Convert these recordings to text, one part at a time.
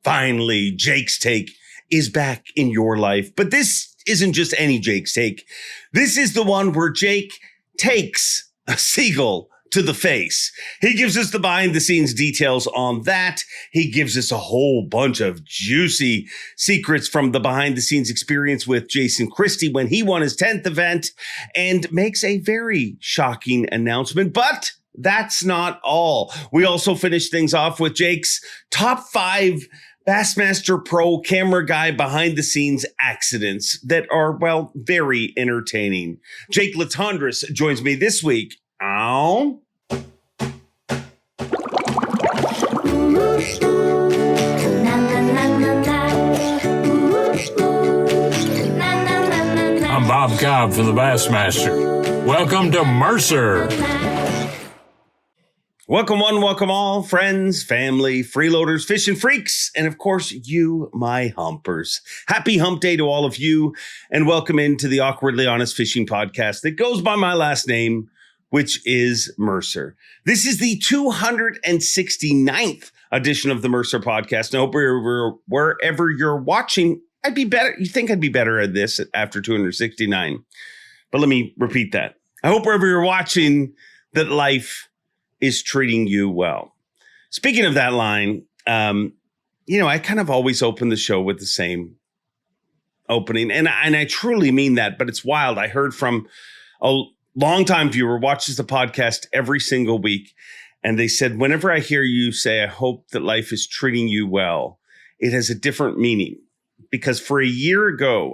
Finally, Jake's Take is back in your life. But this isn't just any Jake's Take. This is the one where Jake takes a seagull to the face. He gives us the behind the scenes details on that. He gives us a whole bunch of juicy secrets from the behind the scenes experience with Jason Christie when he won his 10th event, and makes a very shocking announcement. But that's not all. We also finish things off with Jake's top 5 Bassmaster Pro camera guy behind the scenes accidents that are, well, very entertaining. Jake Latendresse joins me this week. Ow. I'm Bob Cobb from the Bassmaster. Welcome to Mercer. Welcome one, welcome all, friends, family, freeloaders, fishing freaks, and of course, you, my humpers. Happy hump day to all of you, and welcome into the Awkwardly Honest Fishing Podcast that goes by my last name, which is Mercer. This is the 269th edition of the Mercer Podcast. I hope wherever you're watching, I'd be better. You think I'd be better at this after 269. But let me repeat that. I hope wherever you're watching that life is treating you well. Speaking of that line, I kind of always open the show with the same opening. And I truly mean that, but it's wild. I heard from a longtime viewer, watches the podcast every single week. And they said, whenever I hear you say, I hope that life is treating you well, it has a different meaning. Because about a year ago,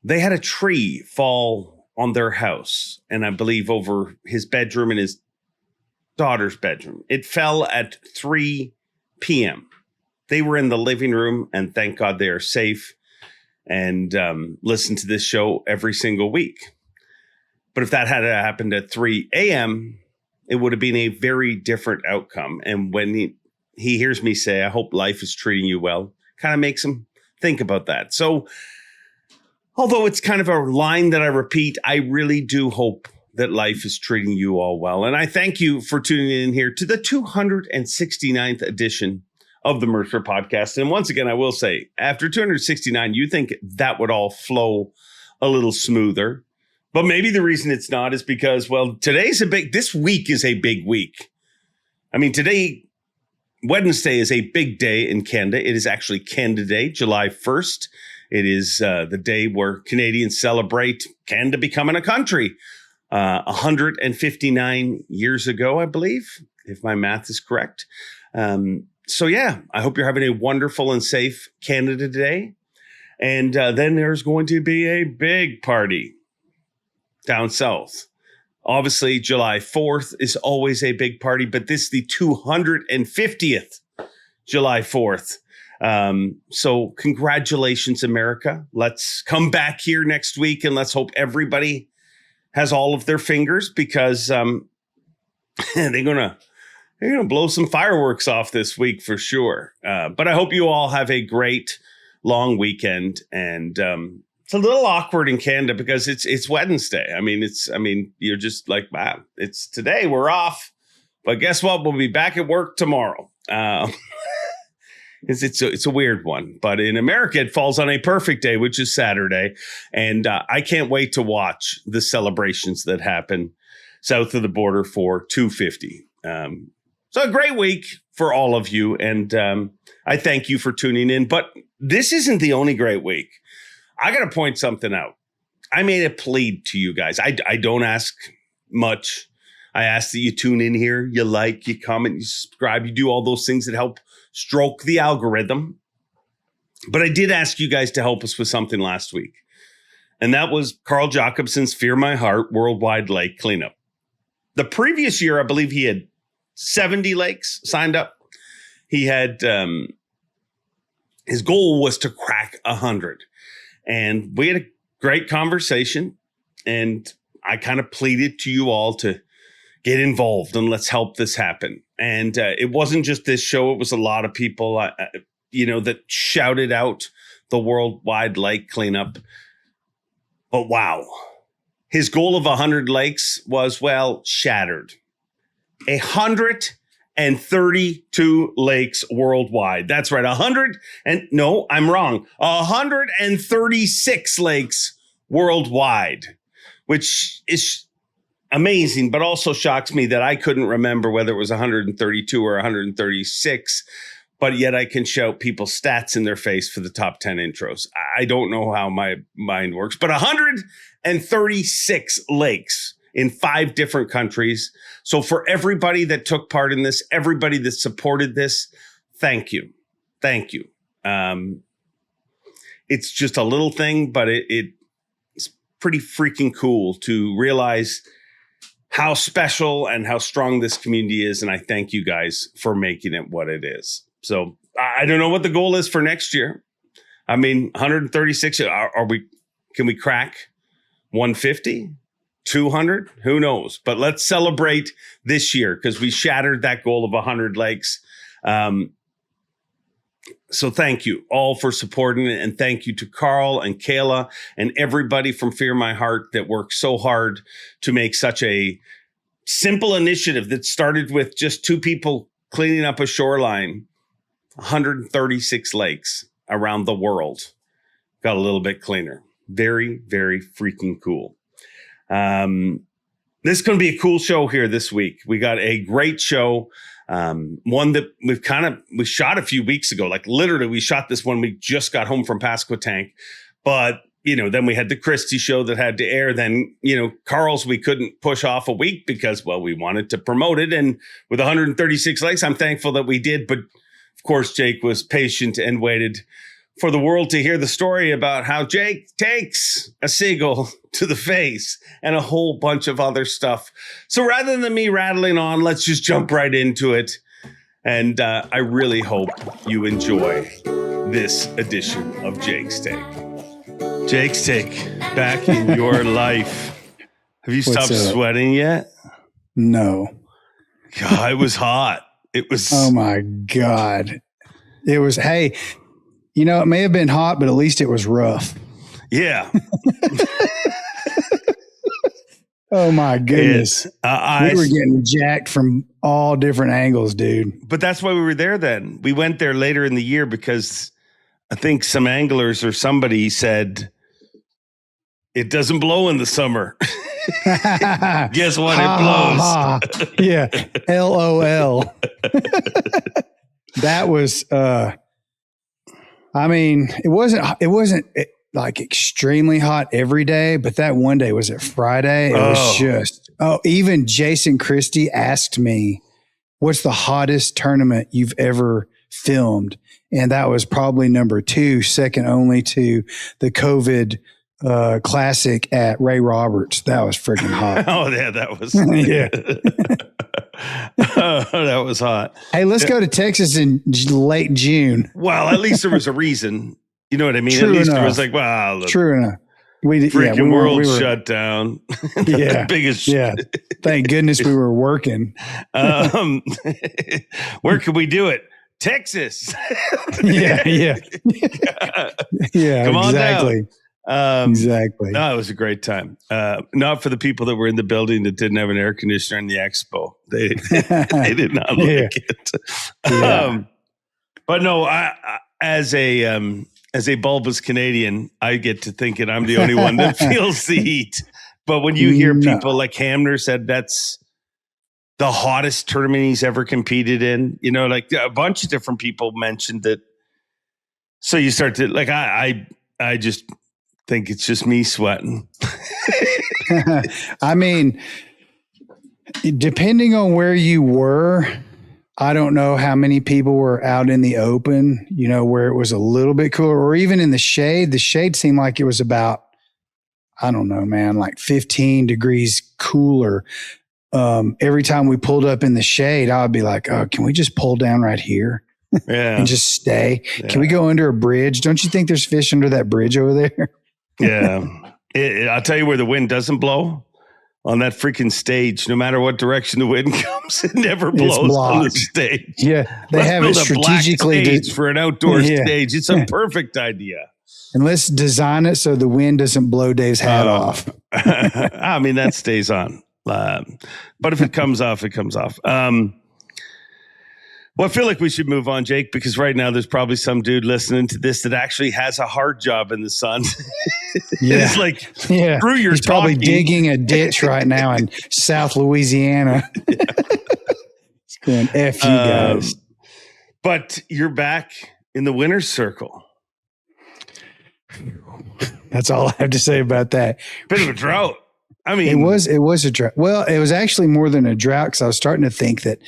they had a tree fall on their house, and I believe over his bedroom and his daughter's bedroom. It fell at 3 p.m. They were in the living room, and thank God they are safe and listen to this show every single week. But if that had happened at 3 a.m., it would have been a very different outcome. And when he hears me say, I hope life is treating you well, kind of makes him think about that. So although it's kind of a line that I repeat, I really do hope that life is treating you all well. And I thank you for tuning in here to the 269th edition of the Mercer Podcast. And once again, I will say, after 269, you think that would all flow a little smoother. But maybe the reason it's not is because, well, this week is a big week. I mean, Wednesday is a big day in Canada. It is actually Canada Day, July 1st. It is the day where Canadians celebrate Canada becoming a country 159 years ago, I believe, if my math is correct. So, yeah, I hope you're having a wonderful and safe Canada Day. And then there's going to be a big party down south. Obviously, July 4th is always a big party, but this is the 250th July 4th. So congratulations, America. Let's come back here next week and let's hope everybody has all of their fingers, because they're gonna blow some fireworks off this week for sure. But I hope you all have a great long weekend. And it's a little awkward in Canada because it's Wednesday. I mean, you're just like, wow, it's today, we're off. But guess what? We'll be back at work tomorrow. It's a weird one, but in America, it falls on a perfect day, which is Saturday. And I can't wait to watch the celebrations that happen south of the border for 250. So a great week for all of you. And I thank you for tuning in. But this isn't the only great week. I got to point something out. I made a plea to you guys. I don't ask much. I ask that you tune in here, you like, you comment, you subscribe, you do all those things that help stroke the algorithm. But I did ask you guys to help us with something last week. And that was Carl Jacobson's Fear My Heart Worldwide Lake Cleanup. The previous year, I believe he had 70 lakes signed up. He had, his goal was to crack 100. And we had a great conversation. And I kind of pleaded to you all to get involved and let's help this happen. And it wasn't just this show. It was a lot of people, that shouted out the worldwide lake cleanup. But wow, his goal of 100 lakes was, well, shattered. 150 132 lakes worldwide. That's right. I'm wrong. 136 lakes worldwide, which is amazing, but also shocks me that I couldn't remember whether it was 132 or 136, but yet I can shout people's stats in their face for the top 10 intros. I don't know how my mind works, but 136 lakes in 5 different countries. So for everybody that took part in this, everybody that supported this, thank you. Thank you. It's just a little thing, but it's pretty freaking cool to realize how special and how strong this community is. And I thank you guys for making it what it is. So I don't know what the goal is for next year. I mean, 136, can we crack 150, 200? Who knows? But let's celebrate this year because we shattered that goal of 100 lakes. So thank you all for supporting it. And thank you to Carl and Kayla and everybody from Fear My Heart that worked so hard to make such a simple initiative that started with just 2 people cleaning up a shoreline. 136 lakes around the world got a little bit cleaner. Very, very freaking cool. This is going to be a cool show here this week. We got a great show. One that we shot a few weeks ago. Like literally we shot this when we just got home from Pasquotank. But, then we had the Christie show that had to air. Then, Carl's, we couldn't push off a week because, well, we wanted to promote it. And with 136 likes, I'm thankful that we did. But of course, Jake was patient and waited for the world to hear the story about how Jake takes a seagull to the face and a whole bunch of other stuff. So rather than me rattling on, let's just jump right into it. And I really hope you enjoy this edition of Jake's Take. Jake's Take, back in your life. Have you stopped sweating yet? No. God, it was hot. It was. Oh my God. It was, hey, it may have been hot, but at least it was rough. Yeah. Oh my goodness. We were getting jacked from all different angles, dude. But that's why we were there then. We went there later in the year because I think some anglers or somebody said it doesn't blow in the summer. Guess what? It blows. Yeah. LOL. That was, it wasn't like extremely hot every day, but that one day was it Friday. It was just, even Jason Christie asked me, what's the hottest tournament you've ever filmed? And that was probably number 2, second only to the COVID classic at Ray Roberts. That was freaking hot. Oh yeah, that was yeah. That was hot. Hey, let's go to Texas in late June. Well, at least there was a reason. You know what I mean? True at least enough. It was like, wow, look, true enough. World shut down. Yeah, biggest. Yeah. Thank goodness we were working. Where could we do it? Texas. Yeah. Yeah. Come on exactly. Down. Exactly. No, it was a great time. Not for the people that were in the building that didn't have an air conditioner in the expo. They did not like it. Yeah. But no, I as a bulbous Canadian, I get to thinking I'm the only one that feels the heat. But when you hear people like Hamner said that's the hottest tournament he's ever competed in, like a bunch of different people mentioned that. So you start to like, I just think it's just me sweating. I mean, depending on where you were, I don't know how many people were out in the open, where it was a little bit cooler, or even in the shade. The shade seemed like it was about, I don't know, man, like 15 degrees cooler. Every time we pulled up in the shade, I would be like, oh, can we just pull down right here? Yeah. And just stay? Yeah. Can we go under a bridge? Don't you think there's fish under that bridge over there? Yeah. I'll tell you where the wind doesn't blow. On that freaking stage, no matter what direction the wind comes, it never blows on the stage. Yeah, they have it strategically for an outdoor stage. It's a perfect idea. And let's design it so the wind doesn't blow Dave's hat off. I mean, that stays on. But if it comes off, it comes off. Well, I feel like we should move on, Jake, because right now there's probably some dude listening to this that actually has a hard job in the sun. Yeah. It's like, screw your He's probably talking. digging a ditch right now in South Louisiana. It's going, F you guys. But you're back in the winner's circle. That's all I have to say about that. Bit of a drought. I mean, it was a drought. Well, it was actually more than a drought because I was starting to think that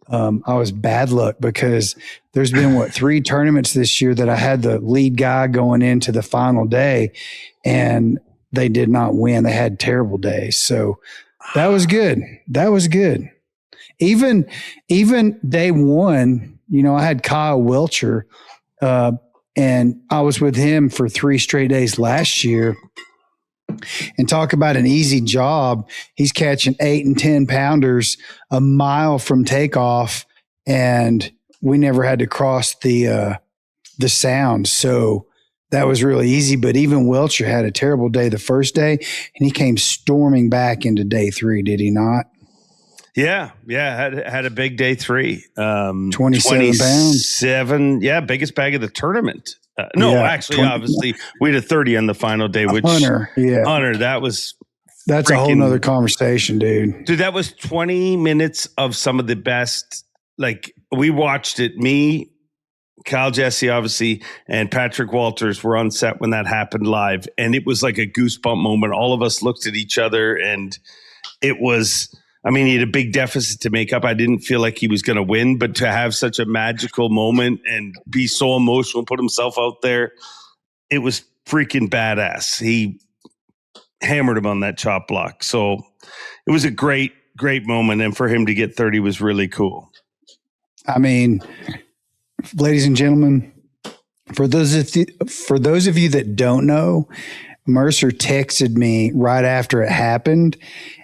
I was bad luck because there's been 3 tournaments this year that I had the lead guy going into the final day and they did not win. They had terrible days. So that was good. That was good. Even day one, I had Kyle Welcher, and I was with him for 3 straight days last year. And talk about an easy job. He's catching 8 and 10 pounders a mile from takeoff, and we never had to cross the sound. So that was really easy. But even Welcher had a terrible day the first day, and he came storming back into day 3. Did he not? Yeah. Had a big day 3. 27 pounds. Yeah, biggest bag of the tournament. Obviously, we had a 30 on the final day, which Hunter, that's a whole nother conversation, dude. Dude, that was 20 minutes of some of the best. Like, we watched it. Me, Kyle Jesse, obviously, and Patrick Walters were on set when that happened live, and it was like a goosebump moment. All of us looked at each other, and it was. I mean, he had a big deficit to make up. I didn't feel like he was going to win, but to have such a magical moment and be so emotional, put himself out there, it was freaking badass. He hammered him on that chop block. So it was a great, great moment. And for him to get 30 was really cool. I mean, ladies and gentlemen, for those of you that don't know, Mercer texted me right after it happened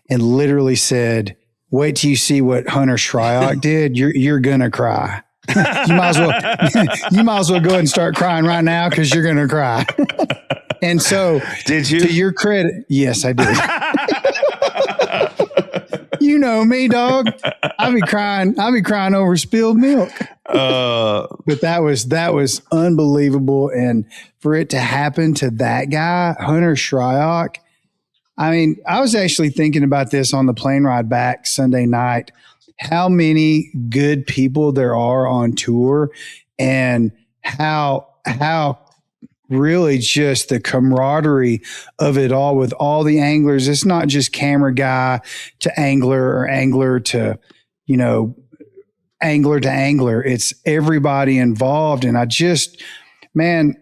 and literally said, "Wait till you see what Hunter Shryock did. You're gonna cry. you might as well go ahead and start crying right now because you're gonna cry." And so, did you? To your credit, yes, I did. You know me, dog. I'll be crying over spilled milk. But that was unbelievable, and for it to happen to that guy, Hunter Shryock. I mean, I was actually thinking about this on the plane ride back Sunday night, how many good people there are on tour and how really just the camaraderie of it all with all the anglers. It's not just camera guy to angler or angler to, angler to angler. It's everybody involved. And I just, man,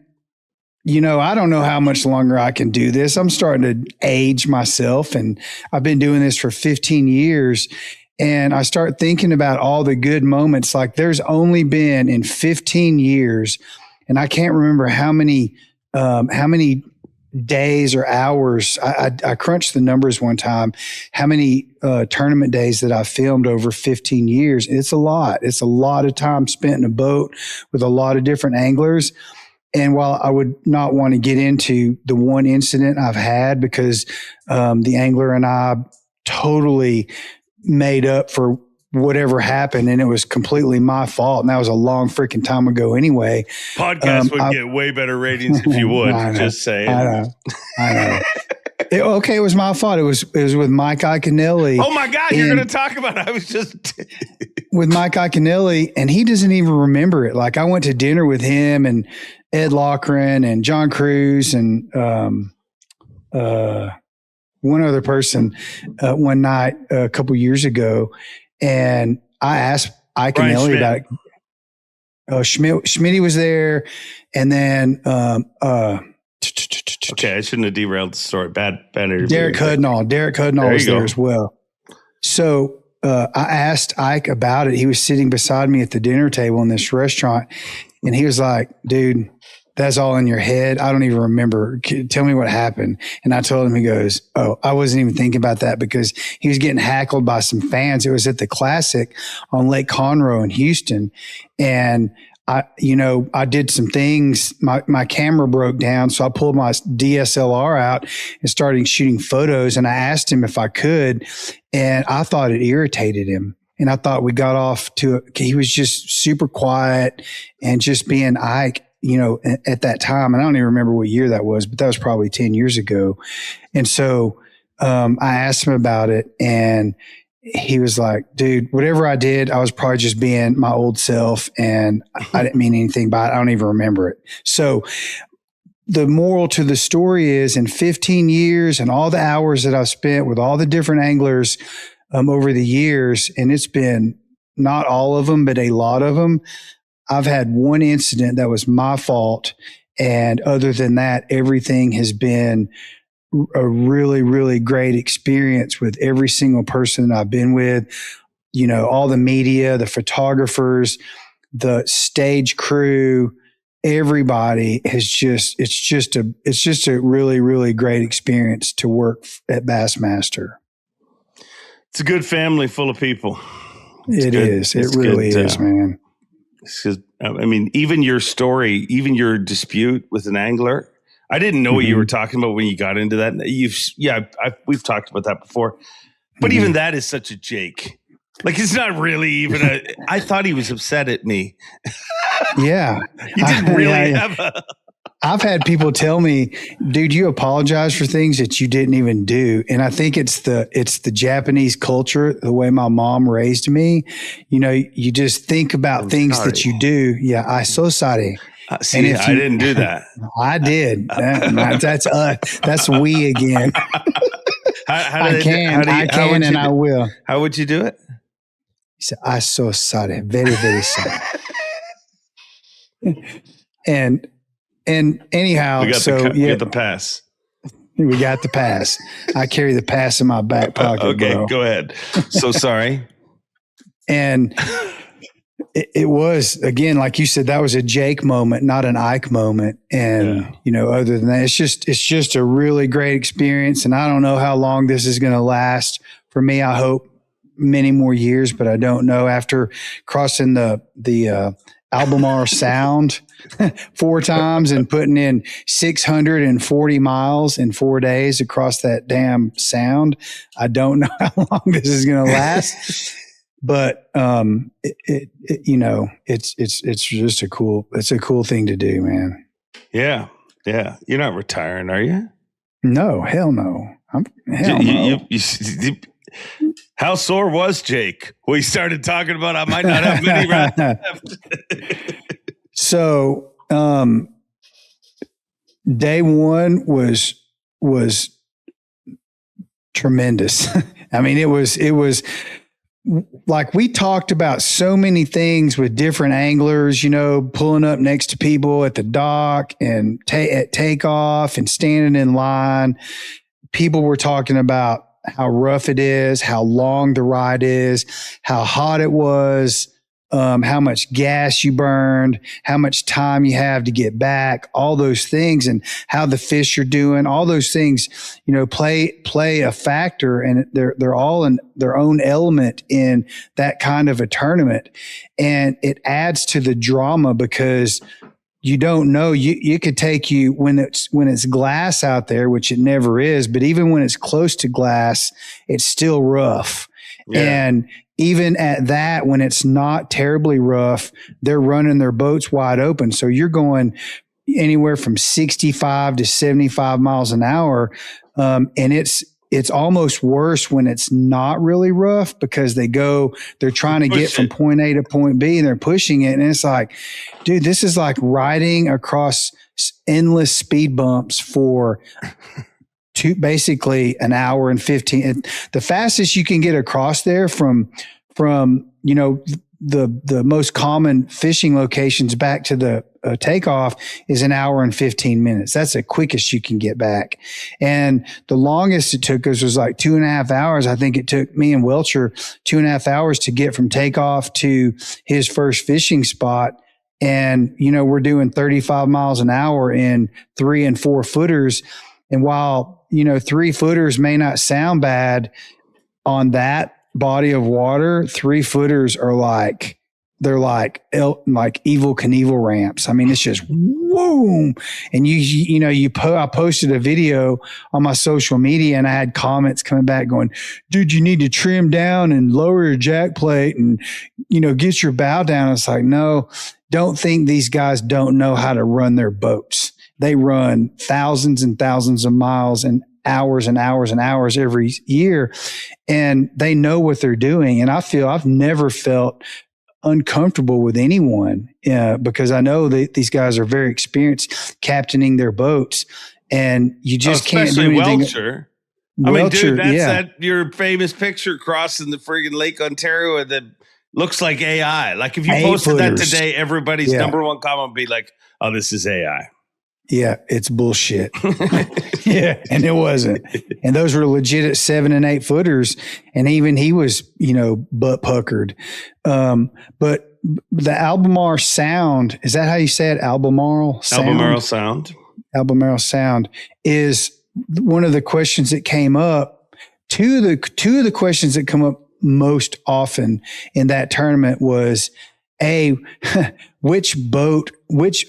I don't know how much longer I can do this. I'm starting to age myself, and I've been doing this for 15 years. And I start thinking about all the good moments. Like, there's only been in 15 years, and I can't remember how many days or hours. I crunched the numbers one time, how many tournament days that I filmed over 15 years. It's a lot. It's a lot of time spent in a boat with a lot of different anglers. And while I would not want to get into the one incident I've had, because the angler and I totally made up for whatever happened, and it was completely my fault, and that was a long freaking time ago anyway. Podcast would get way better ratings if you would. Just saying. I know. It was my fault. It was with Mike Iaconelli. Oh my God, you're going to talk about it. I was just with Mike Iaconelli, and he doesn't even remember it. Like, I went to dinner with him and Ed Loughran and John Cruz and one other person one night a couple years ago, and I asked Iaconelli about it. Schmitty was there, and then okay, I shouldn't have derailed the story. Bad interview. Derek Hudnall was there as well. So I asked Ike about it. He was sitting beside me at the dinner table in this restaurant, and he was like, "Dude, that's all in your head. I don't even remember. Tell me what happened." And I told him, he goes, "Oh, I wasn't even thinking about that," because he was getting hackled by some fans. It was at the Classic on Lake Conroe in Houston. And I did some things. My camera broke down. So I pulled my DSLR out and started shooting photos. And I asked him if I could, and I thought it irritated him. And I thought we got off he was just super quiet and just being Ike, at that time. And I don't even remember what year that was, but that was probably 10 years ago. And so I asked him about it, and he was like, dude, whatever I did, I was probably just being my old self, and I didn't mean anything by it. I don't even remember it. So the moral to the story is, in 15 years and all the hours that I've spent with all the different anglers over the years, and it's been not all of them, but a lot of them, I've had one incident that was my fault. And other than that, everything has been a really, really great experience with every single person that I've been with, all the media, the photographers, the stage crew, everybody has it's just a really, really great experience to work at Bassmaster. It's a good family full of people. It really is, man. I mean, even your story, even your dispute with an angler, I didn't know what you were talking about when you got into that. We've talked about that before, but even that is such a Jake. Like, it's not really even I thought he was upset at me. Yeah. He didn't really have I've had people tell me, dude, you apologize for things that you didn't even do. And I think it's the Japanese culture, the way my mom raised me. You just think about things that you do. Yeah. I so sorry. See, I didn't do that. I did. That's we again. I can and I will. How would you do it? He said, "I so sorry, very, very sorry." and anyhow, we got the pass. We got the pass. I carry the pass in my back pocket. Okay, bro. Go ahead. So sorry. And it was, again, like you said, that was a Jake moment, not an Ike moment. And, other than that, it's just a really great experience. And I don't know how long this is going to last. For me, I hope many more years, but I don't know. After crossing the Albemarle Sound 4 times and putting in 640 miles in 4 days across that damn sound, I don't know how long this is going to last. But it's just a cool thing to do, man. Yeah. You're not retiring, are you? No, hell no. No. How sore was Jake? We started talking about I might not have many rounds left. So, day one was tremendous. I mean, it was like, we talked about so many things with different anglers, pulling up next to people at the dock and at takeoff and standing in line. People were talking about how rough it is, how long the ride is, how hot it was, how much gas you burned, how much time you have to get back, all those things, and how the fish are doing. All those things, play a factor, and they're all in their own element in that kind of a tournament. And it adds to the drama, because you don't know, you could take you when it's glass out there, which it never is, but even when it's close to glass, it's still rough. Yeah. And even at that, when it's not terribly rough, they're running their boats wide open. So you're going anywhere from 65 to 75 miles an hour. And it's almost worse when it's not really rough, because they're trying to get from point A to point B, and they're pushing it. And it's like, dude, this is like riding across endless speed bumps for basically an hour and 15. The fastest you can get across there from the most common fishing locations back to the takeoff is an hour and 15 minutes. That's the quickest you can get back. And the longest it took us was like 2.5 hours. I think it took me and Welcher 2.5 hours to get from takeoff to his first fishing spot. And, we're doing 35 miles an hour in 3 and 4 footers. And while, 3 footers may not sound bad on that body of water, 3 footers are like they're like Evil Knievel ramps. I mean, it's just boom. And I posted a video on my social media and I had comments coming back going, dude, you need to trim down and lower your jack plate and, get your bow down. It's like, no, don't think these guys don't know how to run their boats. They run thousands and thousands of miles and hours and hours and hours every year. And they know what they're doing. And I feel I've never felt uncomfortable with anyone because I know that these guys are very experienced captaining their boats, and you just can't do anything. Welcher. I mean, dude, that's your famous picture crossing the friggin' Lake Ontario that looks like AI. Like if you posted that today, everybody's number one comment would be like, "Oh, this is AI." Yeah, it's bullshit. Yeah, and it wasn't. And those were legit at 7 and 8 footers. And even he was, butt puckered. But the Albemarle sound, is that how you say it? Albemarle sound? Albemarle sound is one of the questions that came up. Two of the questions that come up most often in that tournament was, which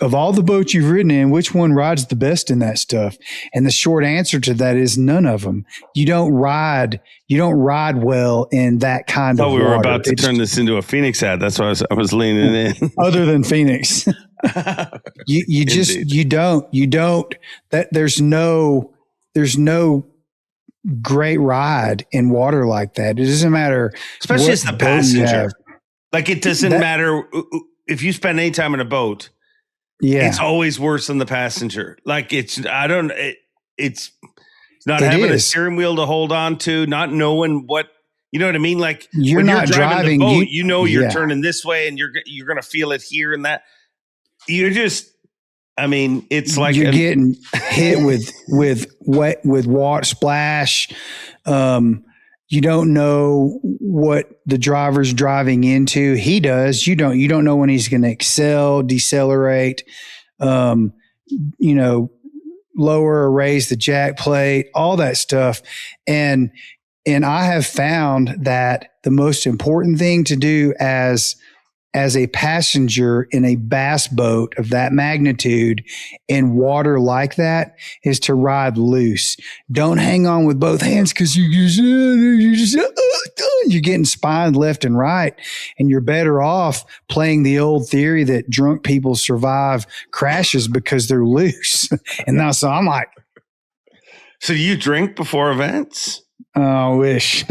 of all the boats you've ridden in, which one rides the best in that stuff? And the short answer to that is none of them. You don't ride well in that kind of water. We were about to turn this into a Phoenix ad. That's why I was leaning in. Other than Phoenix. you don't, there's no great ride in water like that. It doesn't matter. Especially as the passenger. Like it doesn't matter if you spend any time in a boat. Yeah, it's always worse than the passenger. Like it's not having a steering wheel to hold on to, not knowing what, you know what I mean? Like you're not driving the boat, you're turning this way and you're going to feel it here and that. You're just, it's like you're getting hit with water splash. You don't know what the driver's driving into. He does. You don't know when he's going to excel, decelerate, lower or raise the jack plate, all that stuff. And I have found that the most important thing to do as a passenger in a bass boat of that magnitude in water like that is to ride loose. Don't hang on with both hands because you're getting spined left and right. And you're better off playing the old theory that drunk people survive crashes because they're loose. And now, so I'm like. So you drink before events? Oh, I wish.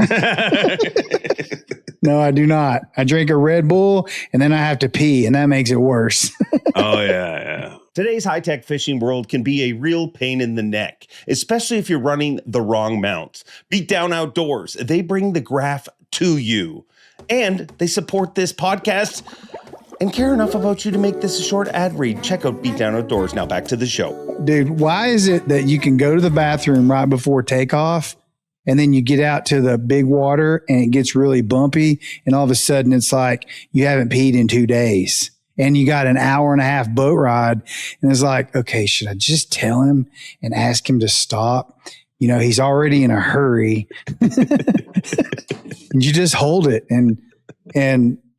No, I do not. I drink a Red Bull and then I have to pee, and that makes it worse. Oh, yeah. Today's high-tech fishing world can be a real pain in the neck, especially if you're running the wrong mounts. Beat Down Outdoors, they bring the graph to you. And they support this podcast and care enough about you to make this a short ad read. Check out Beat Down Outdoors. Now back to the show. Dude, why is it that you can go to the bathroom right before takeoff and then you get out to the big water and it gets really bumpy and all of a sudden it's like you haven't peed in 2 days and you got an hour and a half boat ride and it's like, okay, should I just tell him and ask him to stop? He's already in a hurry. And you just hold it and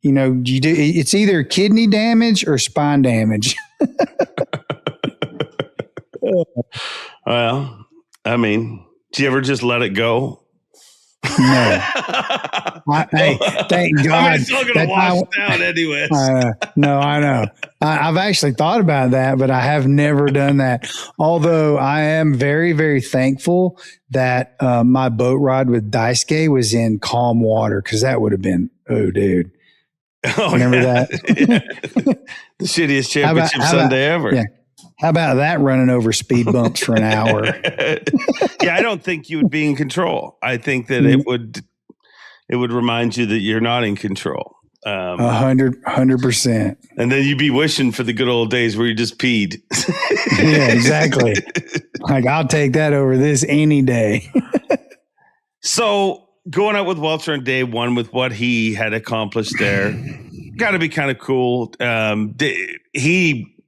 you do, it's either kidney damage or spine damage. Well, do you ever just let it go? No. Hey, thank God. It's all going to wash down anyways. No, I know. I've actually thought about that, but I have never done that. Although I am very, very thankful that my boat ride with Daisuke was in calm water, because that would have been, dude. Oh, remember that? The shittiest championship Sunday ever. Yeah. How about that running over speed bumps for an hour? Yeah, I don't think you would be in control. I think that it would remind you that you're not in control. 100%. And then you'd be wishing for the good old days where you just peed. Yeah, exactly. Like, I'll take that over this any day. So going out with Welcher on day one with what he had accomplished there, got to be kind of cool.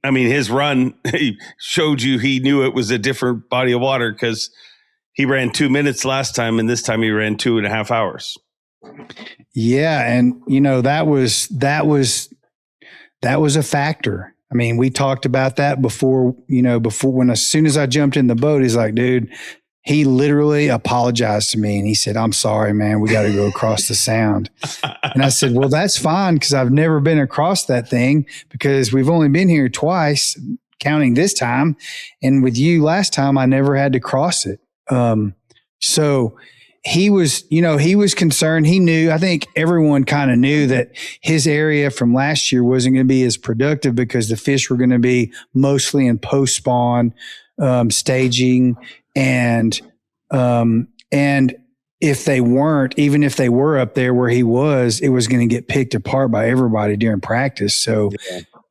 His run, he showed you he knew it was a different body of water because he ran 2 minutes last time, and this time he ran 2.5 hours. Yeah, and that was that was a factor. I mean, we talked about that before as soon as I jumped in the boat, he's like, dude, he literally apologized to me and he said, I'm sorry, man, we got to go across the sound. And I said, well, that's fine, because I've never been across that thing, because we've only been here twice, counting this time. And with you last time, I never had to cross it. So he was concerned. He knew, I think everyone kind of knew that his area from last year wasn't going to be as productive, because the fish were going to be mostly in post spawn staging. And if they weren't, even if they were up there where he was, it was going to get picked apart by everybody during practice. So,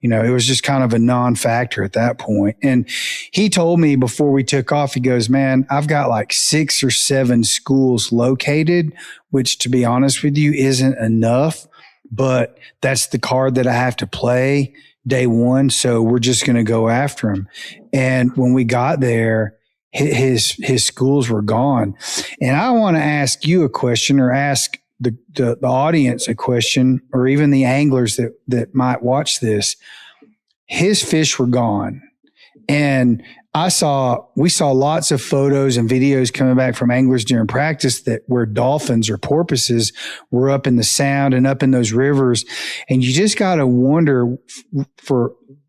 it was just kind of a non-factor at that point. And he told me before we took off, he goes, man, I've got like 6 or 7 schools located, which, to be honest with you, isn't enough, but that's the card that I have to play day one. So we're just going to go after him. And when we got there, his schools were gone. And I want to ask you a question, or ask the audience a question, or even the anglers that might watch this. His fish were gone. And we saw lots of photos and videos coming back from anglers during practice where dolphins or porpoises were up in the sound and up in those rivers. And you just got to wonder,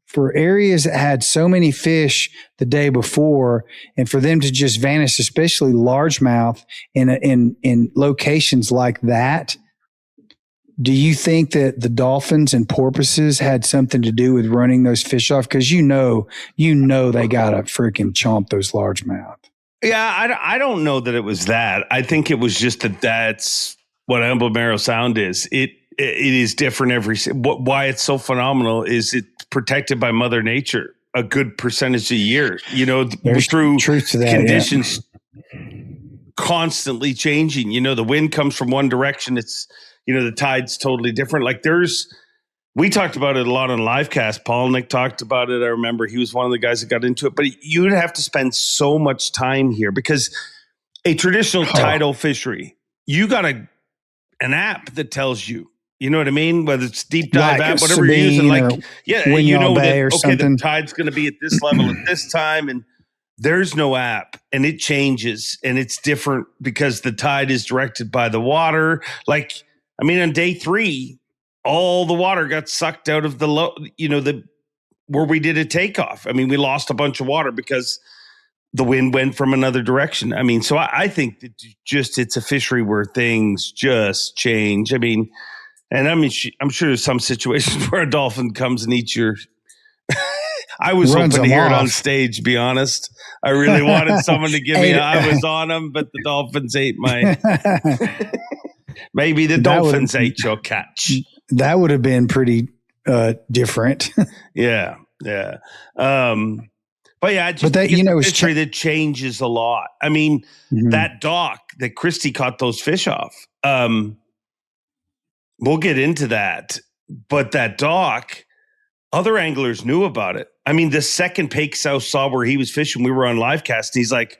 for areas that had so many fish the day before, and for them to just vanish, especially largemouth in locations like that. Do you think that the dolphins and porpoises had something to do with running those fish off? Because they got to freaking chomp those largemouth. Yeah, I don't know that it was that. I think it was just that's what Emblem Sound is. It is different why it's so phenomenal is it's protected by Mother Nature a good percentage of the year. There's through truth to that, conditions constantly changing. The wind comes from one direction. It's the tide's totally different. Like we talked about it a lot on Livecast. Paul Nick talked about it. I remember he was one of the guys that got into it. But you'd have to spend so much time here, because a traditional tidal fishery, you got an app that tells you. You know what I mean? Whether it's deep dive app, whatever you're using, the tide's going to be at this level at this time, and there's no app, and it changes, and it's different because the tide is directed by the water. On day 3, all the water got sucked out of where we did a takeoff. We lost a bunch of water because the wind went from another direction. So I think that it's a fishery where things just change. I'm sure there's some situations where a dolphin comes and eats your. I was hoping to hear it on stage, to be honest. I really wanted someone to give me I was on them, but the dolphins ate my. Maybe the dolphins ate your catch. That would have been pretty different. Yeah. But yeah, it's history that changes a lot. That dock that Christie caught those fish off. We'll get into that, but that dock, other anglers knew about it. The second Pake South saw where he was fishing, we were on Livecast, and he's like,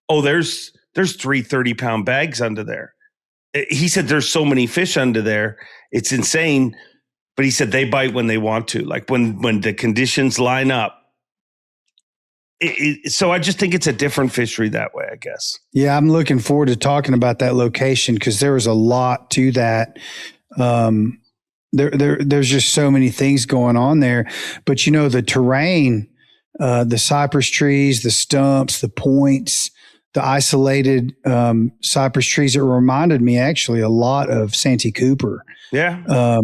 "Oh, there's 3 30-pound bags under there." He said, "There's so many fish under there, it's insane." But he said they bite when they want to, like when the conditions line up. So I just think it's a different fishery that way, I guess. Yeah, I'm looking forward to talking about that location, because there was a lot to that. There's just so many things going on there, but the terrain, the cypress trees, the stumps, the points, the isolated cypress trees, it reminded me actually a lot of Santee Cooper. Yeah.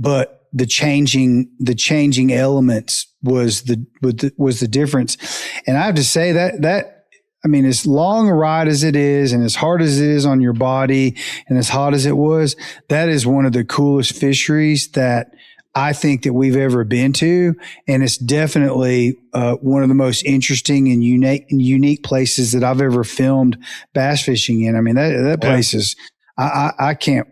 But the changing elements was the difference. And I have to say that as long a ride as it is, and as hard as it is on your body, and as hot as it was, that is one of the coolest fisheries that I think that we've ever been to. And it's definitely one of the most interesting and unique places that I've ever filmed bass fishing in. That place is, I can't,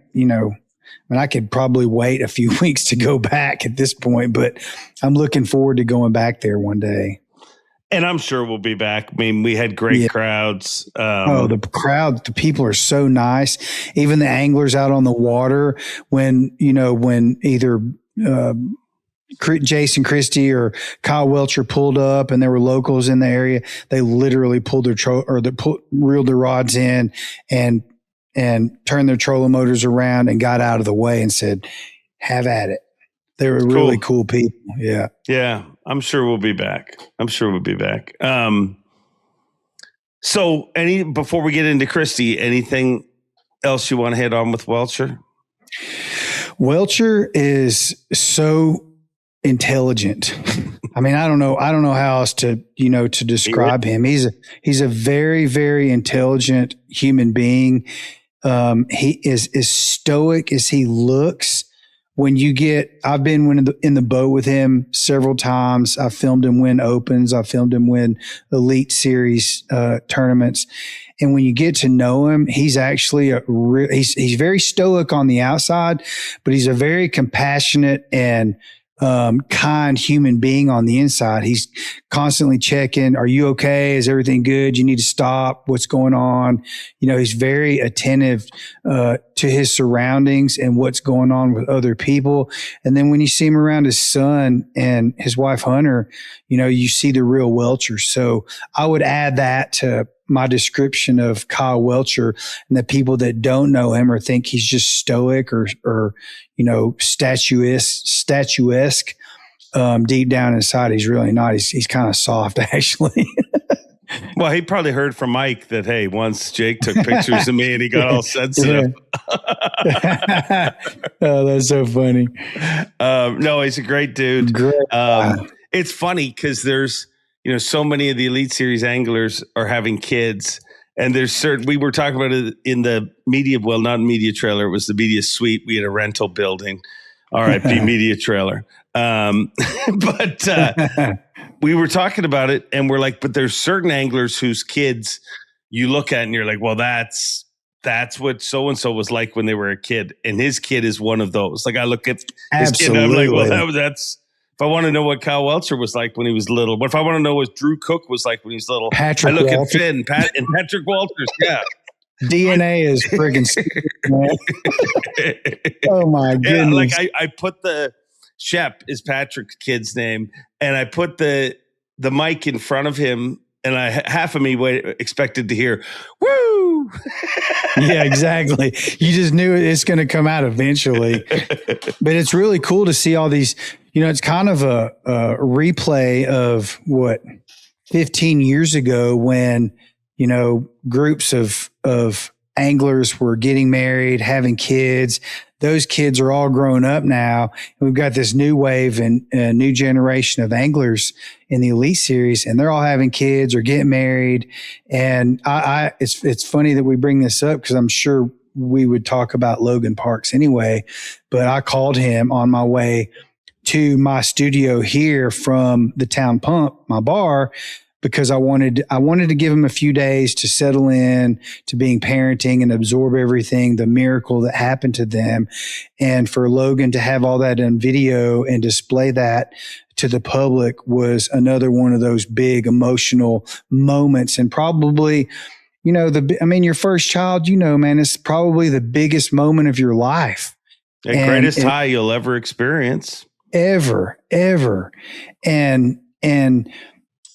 I could probably wait a few weeks to go back at this point, but I'm looking forward to going back there one day. And I'm sure we'll be back. We had great crowds. The crowd, the people are so nice. Even the anglers out on the water when either Jason Christie or Kyle Welcher pulled up and there were locals in the area, they literally pulled their reeled their rods in and turned their trolling motors around and got out of the way and said, "Have at it." They were really cool people. Yeah. Yeah. I'm sure we'll be back. So before we get into Christie, anything else you want to hit on with Welcher? Welcher is so intelligent. I mean, I don't know how else to describe him. He's a very, very intelligent human being. He is as stoic as he looks. I've been in the boat with him several times. I filmed him win opens. I filmed him win Elite Series tournaments. And when you get to know him, he's actually he's very stoic on the outside, but he's a very compassionate and kind human being on the inside. He's constantly checking, "Are you okay? Is everything good? You need to stop. What's going on?" He's very attentive to his surroundings and what's going on with other people. And then when you see him around his son and his wife, Hunter, you see the real Welcher. So I would add that to my description of Kyle Welcher, and the people that don't know him or think he's just stoic or statuesque. Deep down inside, he's really not. He's kind of soft, actually. Well, he probably heard from Mike that, hey, once Jake took pictures of me and he got all sensitive. Oh, that's so funny. No, he's a great dude. Great. It's funny because there's, so many of the Elite Series anglers are having kids, and we were talking about it in the media, well, not media trailer. It was the media suite. We had a rental building, RIP media trailer. But we were talking about it and we're like, but there's certain anglers whose kids you look at and you're like, well, that's what so-and-so was like when they were a kid. And his kid is one of those. Like I look at his kid and I'm like, well, that's, if I want to know what Kyle Welcher was like when he was little, but if I want to know what Drew Cook was like when he was little, I look at Finn and Patrick Walters. Yeah. DNA is friggin' man. Oh my goodness. Yeah, like I put Shep is Patrick's kid's name, and I put the mic in front of him, and half of me expected to hear, "Woo!" Yeah, exactly. You just knew it's going to come out eventually. But it's really cool to see all these. It's kind of a replay of 15 years ago when groups of anglers were getting married, having kids. Those kids are all grown up now. We've got this new wave and new generation of anglers in the Elite Series, and they're all having kids or getting married. And it's funny that we bring this up because I'm sure we would talk about Logan Parks anyway, but I called him on my way to my studio here from the Town Pump, my bar, because I wanted to give him a few days to settle in to being parenting and absorb everything, the miracle that happened to them. And for Logan to have all that on video and display that to the public was another one of those big emotional moments. And probably, your first child, man, it's probably the biggest moment of your life. The greatest high you'll ever experience. Ever. And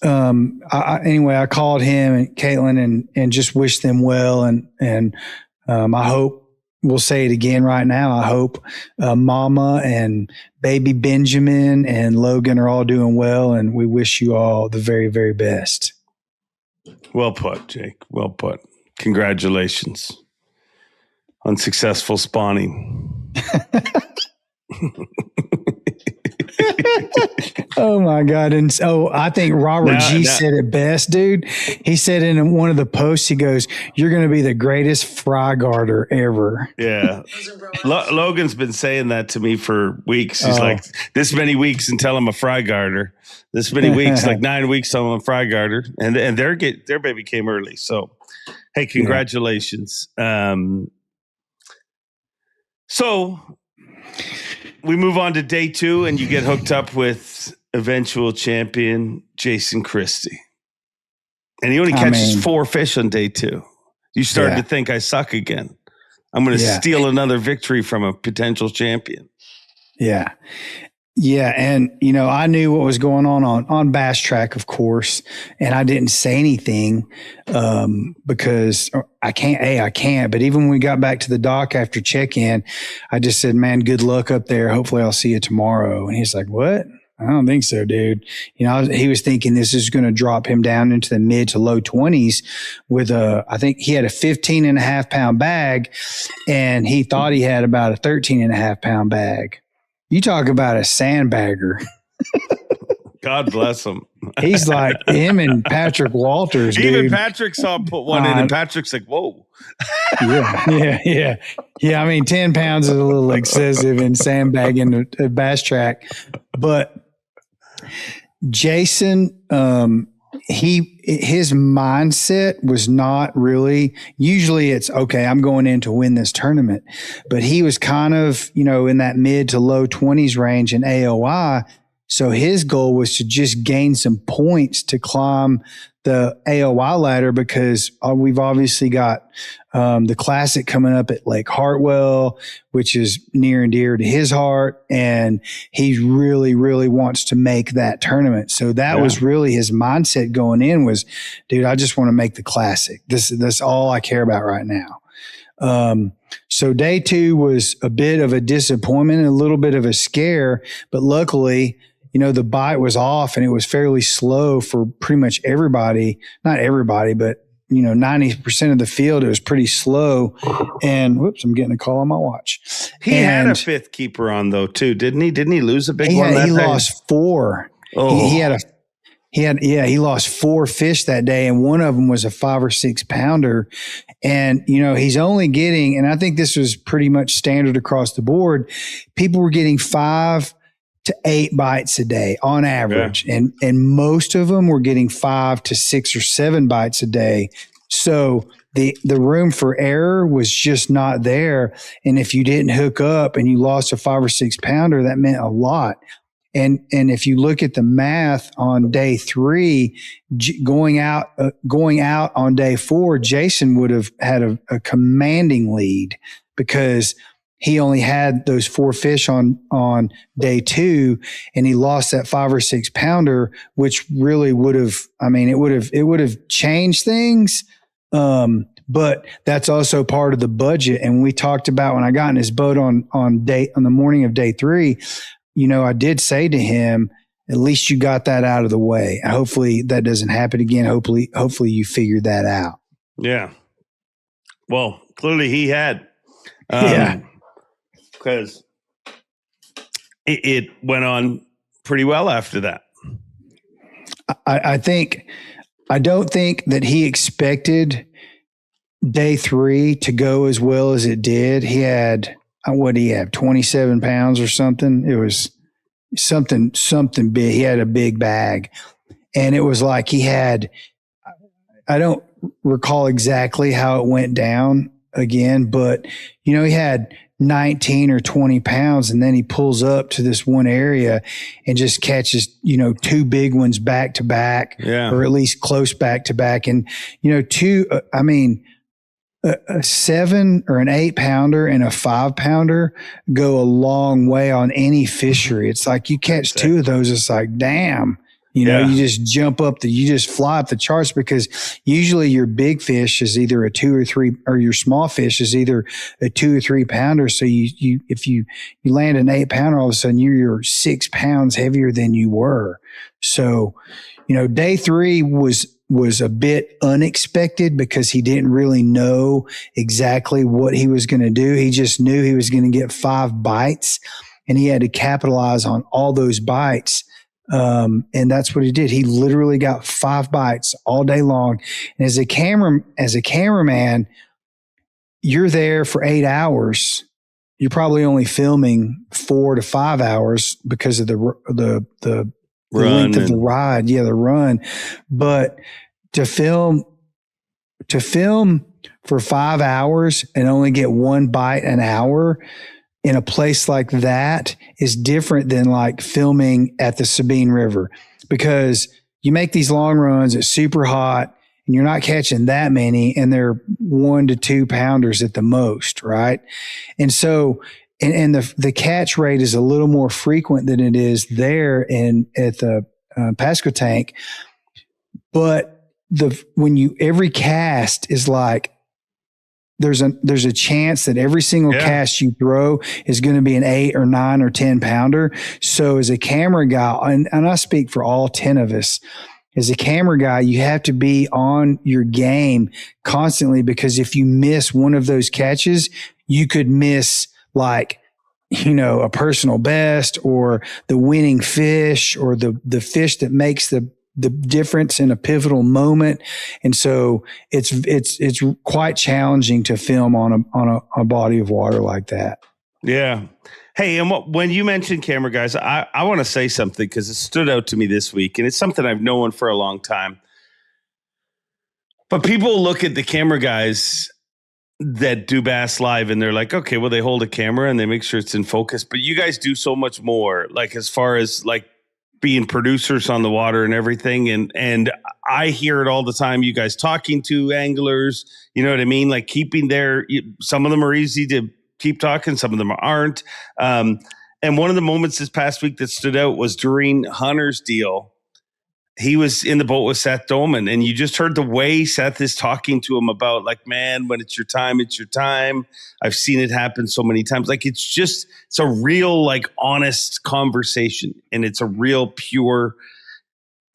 anyway, I called him and Caitlin and just wished them well. And I hope, we'll say it again right now, I hope Mama and baby Benjamin and Logan are all doing well. And we wish you all the very, very best. Well put, Jake. Well put. Congratulations on successful spawning. Oh my God. And so I think Robert G said it best, dude. He said in one of the posts, he goes, "You're going to be the greatest fry garter ever." Yeah. Logan's been saying that to me for weeks. He's like, this many weeks until I'm a fry garter. This many weeks, like 9 weeks till I'm a fry garter. And their baby came early. So, hey, congratulations. So we move on to day 2 and you get hooked up with eventual champion Jason Christie. And he only catches 4 fish on day 2. You started to think, I suck again. I'm going to steal another victory from a potential champion. Yeah. Yeah. And, I knew what was going on Bass Track, of course, and I didn't say anything because I can't. But even when we got back to the dock after check-in, I just said, man, good luck up there. Hopefully I'll see you tomorrow. And he's like, what? I don't think so, dude. He was thinking this is going to drop him down into the mid to low 20s with I think he had a 15.5 pound bag, and he thought he had about a 13.5 pound bag. You talk about a sandbagger. God bless him. He's like him and Patrick Walters, dude. Even Patrick saw him put one in, and Patrick's like, whoa. Yeah. I mean, 10 pounds is a little excessive in sandbagging a Bass Track. But Jason, his mindset was not really, usually it's okay, I'm going in to win this tournament, but he was kind of, in that mid to low 20s range in AOI. So his goal was to just gain some points to climb the AOI ladder, because we've obviously got the Classic coming up at Lake Hartwell, which is near and dear to his heart. And he really, really wants to make that tournament. So that was really his mindset going in was, dude, I just want to make the Classic. That's all I care about right now. So day 2 was a bit of a disappointment and a little bit of a scare, but luckily, the bite was off and it was fairly slow for pretty much everybody. Not everybody, but 90% of the field, it was pretty slow. And whoops, I'm getting a call on my watch. He had a 5th keeper on though too, didn't he? Didn't he lose a big one that day? He lost 4. Oh. He lost 4 fish that day, and one of them was a 5 or 6 pounder. And, he's only getting, and I think this was pretty much standard across the board, people were getting 5 to 8 bites a day on average. Yeah. And most of them were getting 5 to 6 or 7 bites a day. So the room for error was just not there. And if you didn't hook up and you lost a 5 or 6 pounder, that meant a lot. And if you look at the math on day 3, going out on day 4, Jason would have had a commanding lead, because he only had those 4 fish on day 2, and he lost that 5 or 6 pounder, which really would have, it would have changed things. But that's also part of the budget. And we talked about when I got in his boat on the morning of day 3, I did say to him, at least you got that out of the way. Hopefully that doesn't happen again. Hopefully you figured that out. Yeah. Well, clearly he had. Because it went on pretty well after that. I don't think that he expected day 3 to go as well as it did. He had, what did he have, 27 pounds or something? It was something big. He had a big bag. And it was like he had, I don't recall exactly how it went down again, but, he had 19 or 20 pounds, and then he pulls up to this one area and just catches, 2 big ones back to back, or at least close back to back. And, a 7 or an 8 pounder and a 5 pounder go a long way on any fishery. It's like you catch 2 of those, it's like, damn. You just jump up you just fly up the charts, because usually your big fish is either a 2 or 3, or your small fish is either a 2 or 3 pounder. So if you land an 8 pounder, all of a sudden you're 6 pounds heavier than you were. So, day 3 was a bit unexpected, because he didn't really know exactly what he was going to do. He just knew he was going to get 5 bites, and he had to capitalize on all those bites. And that's what he did. He literally got 5 bites all day long. And as a cameraman, you're there for 8 hours. You're probably only filming 4 to 5 hours because of the length of the ride. Yeah, the run. But to film for 5 hours and only get 1 bite an hour in a place like that is different than like filming at the Sabine River, because you make these long runs, it's super hot, and you're not catching that many, and they're 1 to 2 pounders at the most, right? And so and the catch rate is a little more frequent than it is there at the Pasquotank. But every cast is like, there's a chance that every single cast you throw is going to be an 8 or 9 or 10 pounder. So as a camera guy, and I speak for all 10 of us, as a camera guy, you have to be on your game constantly, because if you miss one of those catches, you could miss like, a personal best or the winning fish or the fish that makes the difference in a pivotal moment. And so it's quite challenging to film on a body of water like that. Yeah. Hey, and when you mentioned camera guys, I want to say something because it stood out to me this week, and it's something I've known for a long time. But people look at the camera guys that do Bass Live and they're like, okay, well, they hold a camera and they make sure it's in focus. But you guys do so much more, like as far as like being producers on the water and everything. And I hear it all the time. You guys talking to anglers, you know what I mean? Like keeping some of them are easy to keep talking. Some of them aren't. And one of the moments this past week that stood out was during Hunter's deal. He was in the boat with Seth Doman, and you just heard the way Seth is talking to him about like, man, when it's your time, it's your time. I've seen it happen so many times. Like, it's a real, like, honest conversation, and it's a real pure.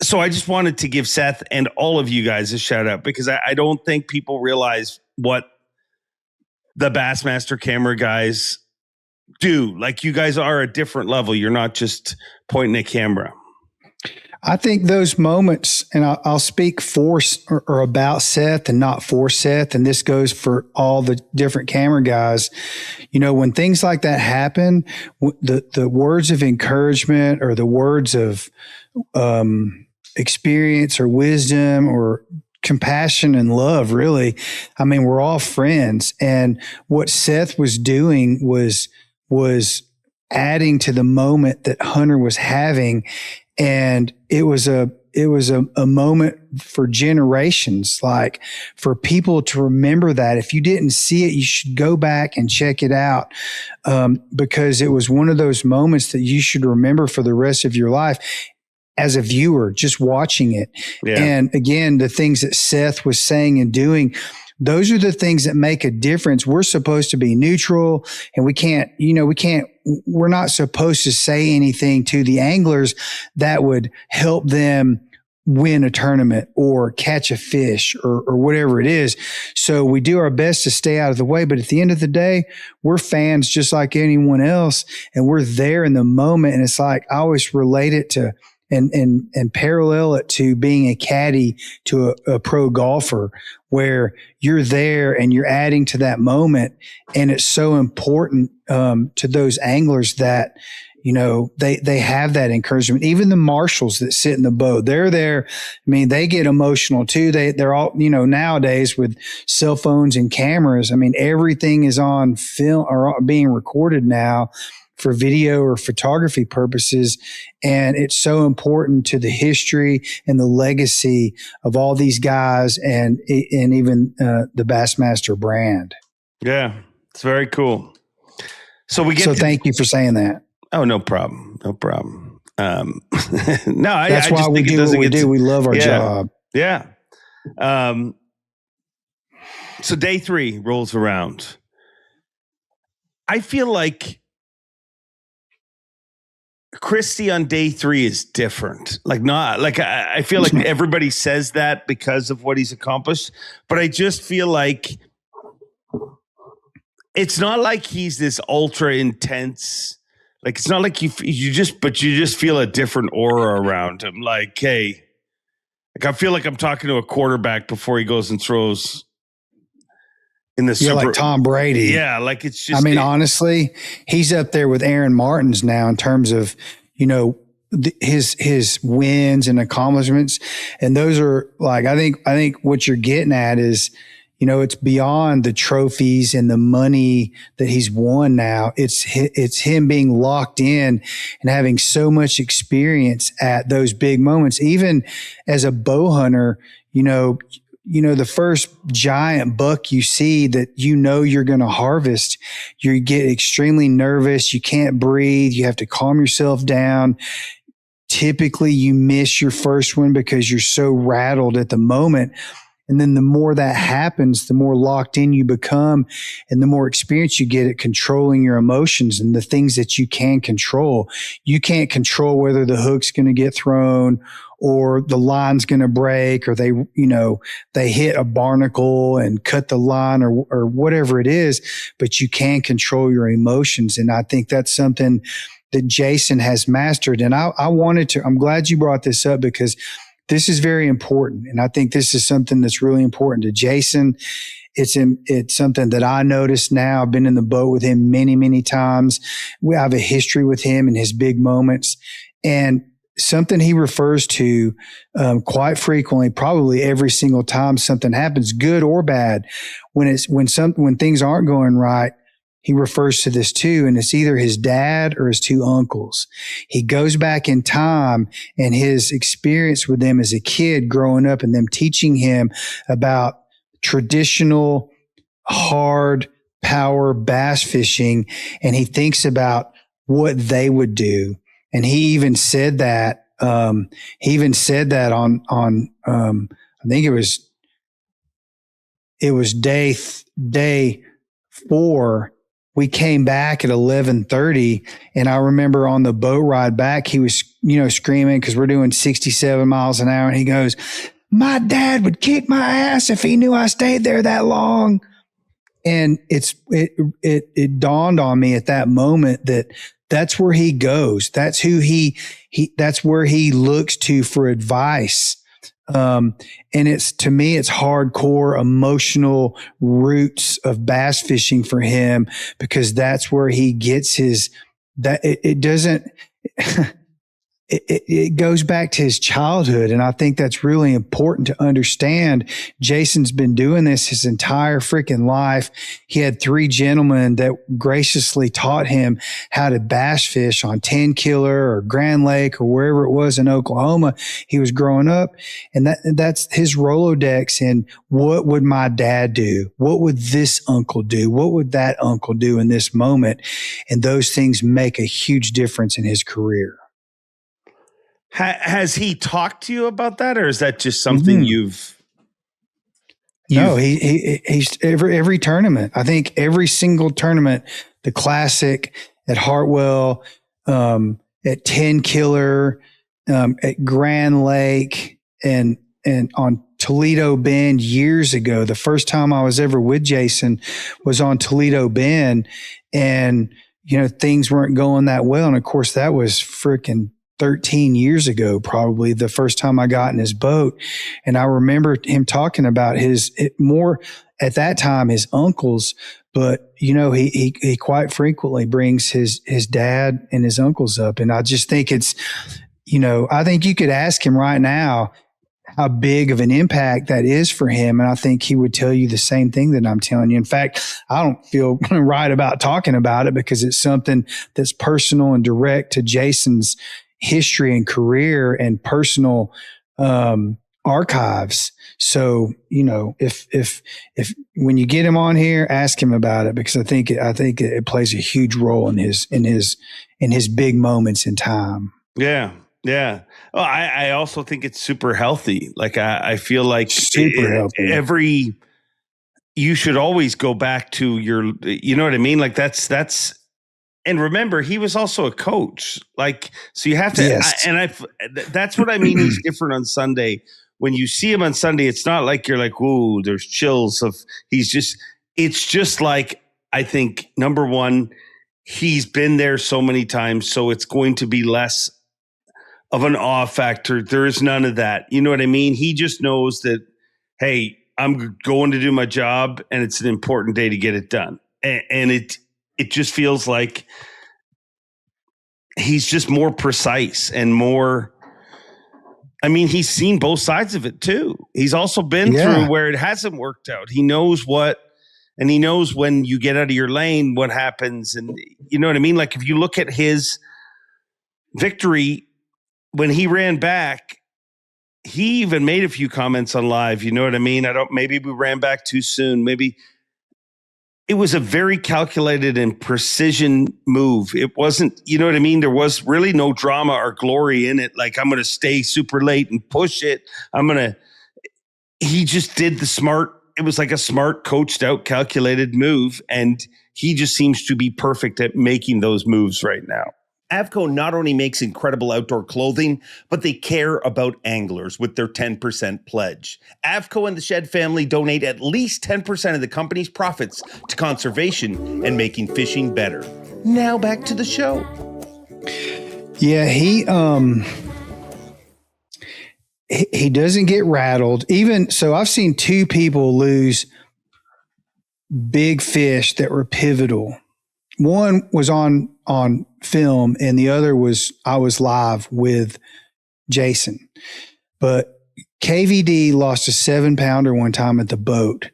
So I just wanted to give Seth and all of you guys a shout out, because I don't think people realize what the Bassmaster camera guys do. Like, you guys are a different level. You're not just pointing a camera. I think those moments, and I'll speak for or about Seth and not for Seth, and this goes for all the different camera guys. When things like that happen, the words of encouragement or the words of experience or wisdom or compassion and love, really, I mean, we're all friends. And what Seth was doing was adding to the moment that Hunter was having. And it was a moment for generations, like for people to remember that. If you didn't see it, you should go back and check it out, because it was one of those moments that you should remember for the rest of your life as a viewer, just watching it. Yeah. And again, the things that Seth was saying and doing, those are the things that make a difference. We're supposed to be neutral, and we're not supposed to say anything to the anglers that would help them win a tournament or catch a fish or whatever it is. So we do our best to stay out of the way. But at the end of the day, we're fans just like anyone else, and we're there in the moment. And it's like, I always relate it to and parallel it to being a caddy to a pro golfer, where you're there and you're adding to that moment. And it's so important to those anglers that, they have that encouragement. Even the marshals that sit in the boat, they're there. I mean, they get emotional too. They're all, nowadays with cell phones and cameras, I mean, everything is on film or being recorded now for video or photography purposes. And it's so important to the history and the legacy of all these guys and even the Bassmaster brand. Yeah, it's very cool. So thank you for saying that. Oh, no problem. No problem. No, that's why we do what we do. We love our job. Yeah. So day 3 rolls around. I feel like Christie on day 3 is different. I feel like everybody says that because of what he's accomplished, but I just feel like it's not like he's this ultra intense. Like, it's not like you just feel a different aura around him. Like, hey, I feel like I'm talking to a quarterback before he goes and throws in the Super. Like Tom Brady. Yeah, like it's just. I mean, honestly, he's up there with Aaron Martins now in terms of his wins and accomplishments, and those are like I think what you're getting at is. It's beyond the trophies and the money that he's won now. It's him being locked in and having so much experience at those big moments. Even as a bow hunter, the first giant buck you see that you're going to harvest, you get extremely nervous. You can't breathe. You have to calm yourself down. Typically, you miss your first one because you're so rattled at the moment. And then the more that happens, the more locked in you become and the more experience you get at controlling your emotions and the things that you can control. You can't control whether the hook's going to get thrown or the line's going to break or they hit a barnacle and cut the line or whatever it is, but you can control your emotions. And I think that's something that Jason has mastered. And I'm glad you brought this up because this is very important. And I think this is something that's really important to Jason. It's something that I notice now. I've been in the boat with him many, many times. We have a history with him and his big moments, and something he refers to quite frequently, probably every single time something happens, good or bad. When things aren't going right, he refers to this too, and it's either his dad or his two uncles. He goes back in time and his experience with them as a kid growing up and them teaching him about traditional hard power bass fishing. And he thinks about what they would do. And he even said that, on I think it was day 4. We came back at 11:30, and I remember on the boat ride back, he was, screaming because we're doing 67 miles an hour. And he goes, "My dad would kick my ass if he knew I stayed there that long." And it dawned on me at that moment that that's where he goes. That's who that's where he looks to for advice. And to me, it's hardcore emotional roots of bass fishing for him because that's where he gets it goes back to his childhood. And I think that's really important to understand. Jason's been doing this his entire freaking life. He had 3 gentlemen that graciously taught him how to bass fish on 10 Killer or Grand Lake or wherever it was in Oklahoma he was growing up. And that's his Rolodex. And what would my dad do? What would this uncle do? What would that uncle do in this moment? And those things make a huge difference in his career. Has he talked to you about that, or is that just something you've? No, he's every tournament. I think every single tournament, the Classic at Hartwell, at 10 Killer, at Grand Lake, and on Toledo Bend years ago. The first time I was ever with Jason was on Toledo Bend, and things weren't going that well. And of course, that was freaking 13 years ago, probably the first time I got in his boat. And I remember him talking about more at that time, his uncles, but he quite frequently brings his dad and his uncles up. And I just think it's, I think you could ask him right now how big of an impact that is for him. And I think he would tell you the same thing that I'm telling you. In fact, I don't feel right about talking about it because it's something that's personal and direct to Jason's history and career and personal archives. So, if when you get him on here, ask him about it because I think it plays a huge role in his big moments in time. Yeah. Yeah. Well, I also think it's super healthy. Like I feel like super healthy. You should always go back to your, you know what I mean? Like that's, and remember, he was also a coach. Like, so you have to, yes. That's what I mean. He's different on Sunday. When you see him on Sunday, it's not like you're like, whoa, there's chills it's just like, I think, number one, he's been there so many times. So it's going to be less of an awe factor. There is none of that. You know what I mean? He just knows that, hey, I'm going to do my job and it's an important day to get it done. And it just feels like he's just more precise and more. I mean, he's seen both sides of it too. He's also been through where it hasn't worked out. He knows and he knows when you get out of your lane, what happens. And you know what I mean? Like if you look at his victory, when he ran back, he even made a few comments on live. You know what I mean? Maybe we ran back too soon. Maybe it was a very calculated and precision move. It wasn't, you know what I mean? There was really no drama or glory in it. Like, I'm going to stay super late and push it. He just did it was like a smart, coached out, calculated move. And he just seems to be perfect at making those moves right now. Avco not only makes incredible outdoor clothing, but they care about anglers with their 10% pledge. Avco and the Shed family donate at least 10% of the company's profits to conservation and making fishing better. Now back to the show. Yeah, he doesn't get rattled. Even so, I've seen two people lose big fish that were pivotal. One was on film, and the other was I was live with Jason. But KVD lost a 7-pounder one time at the boat,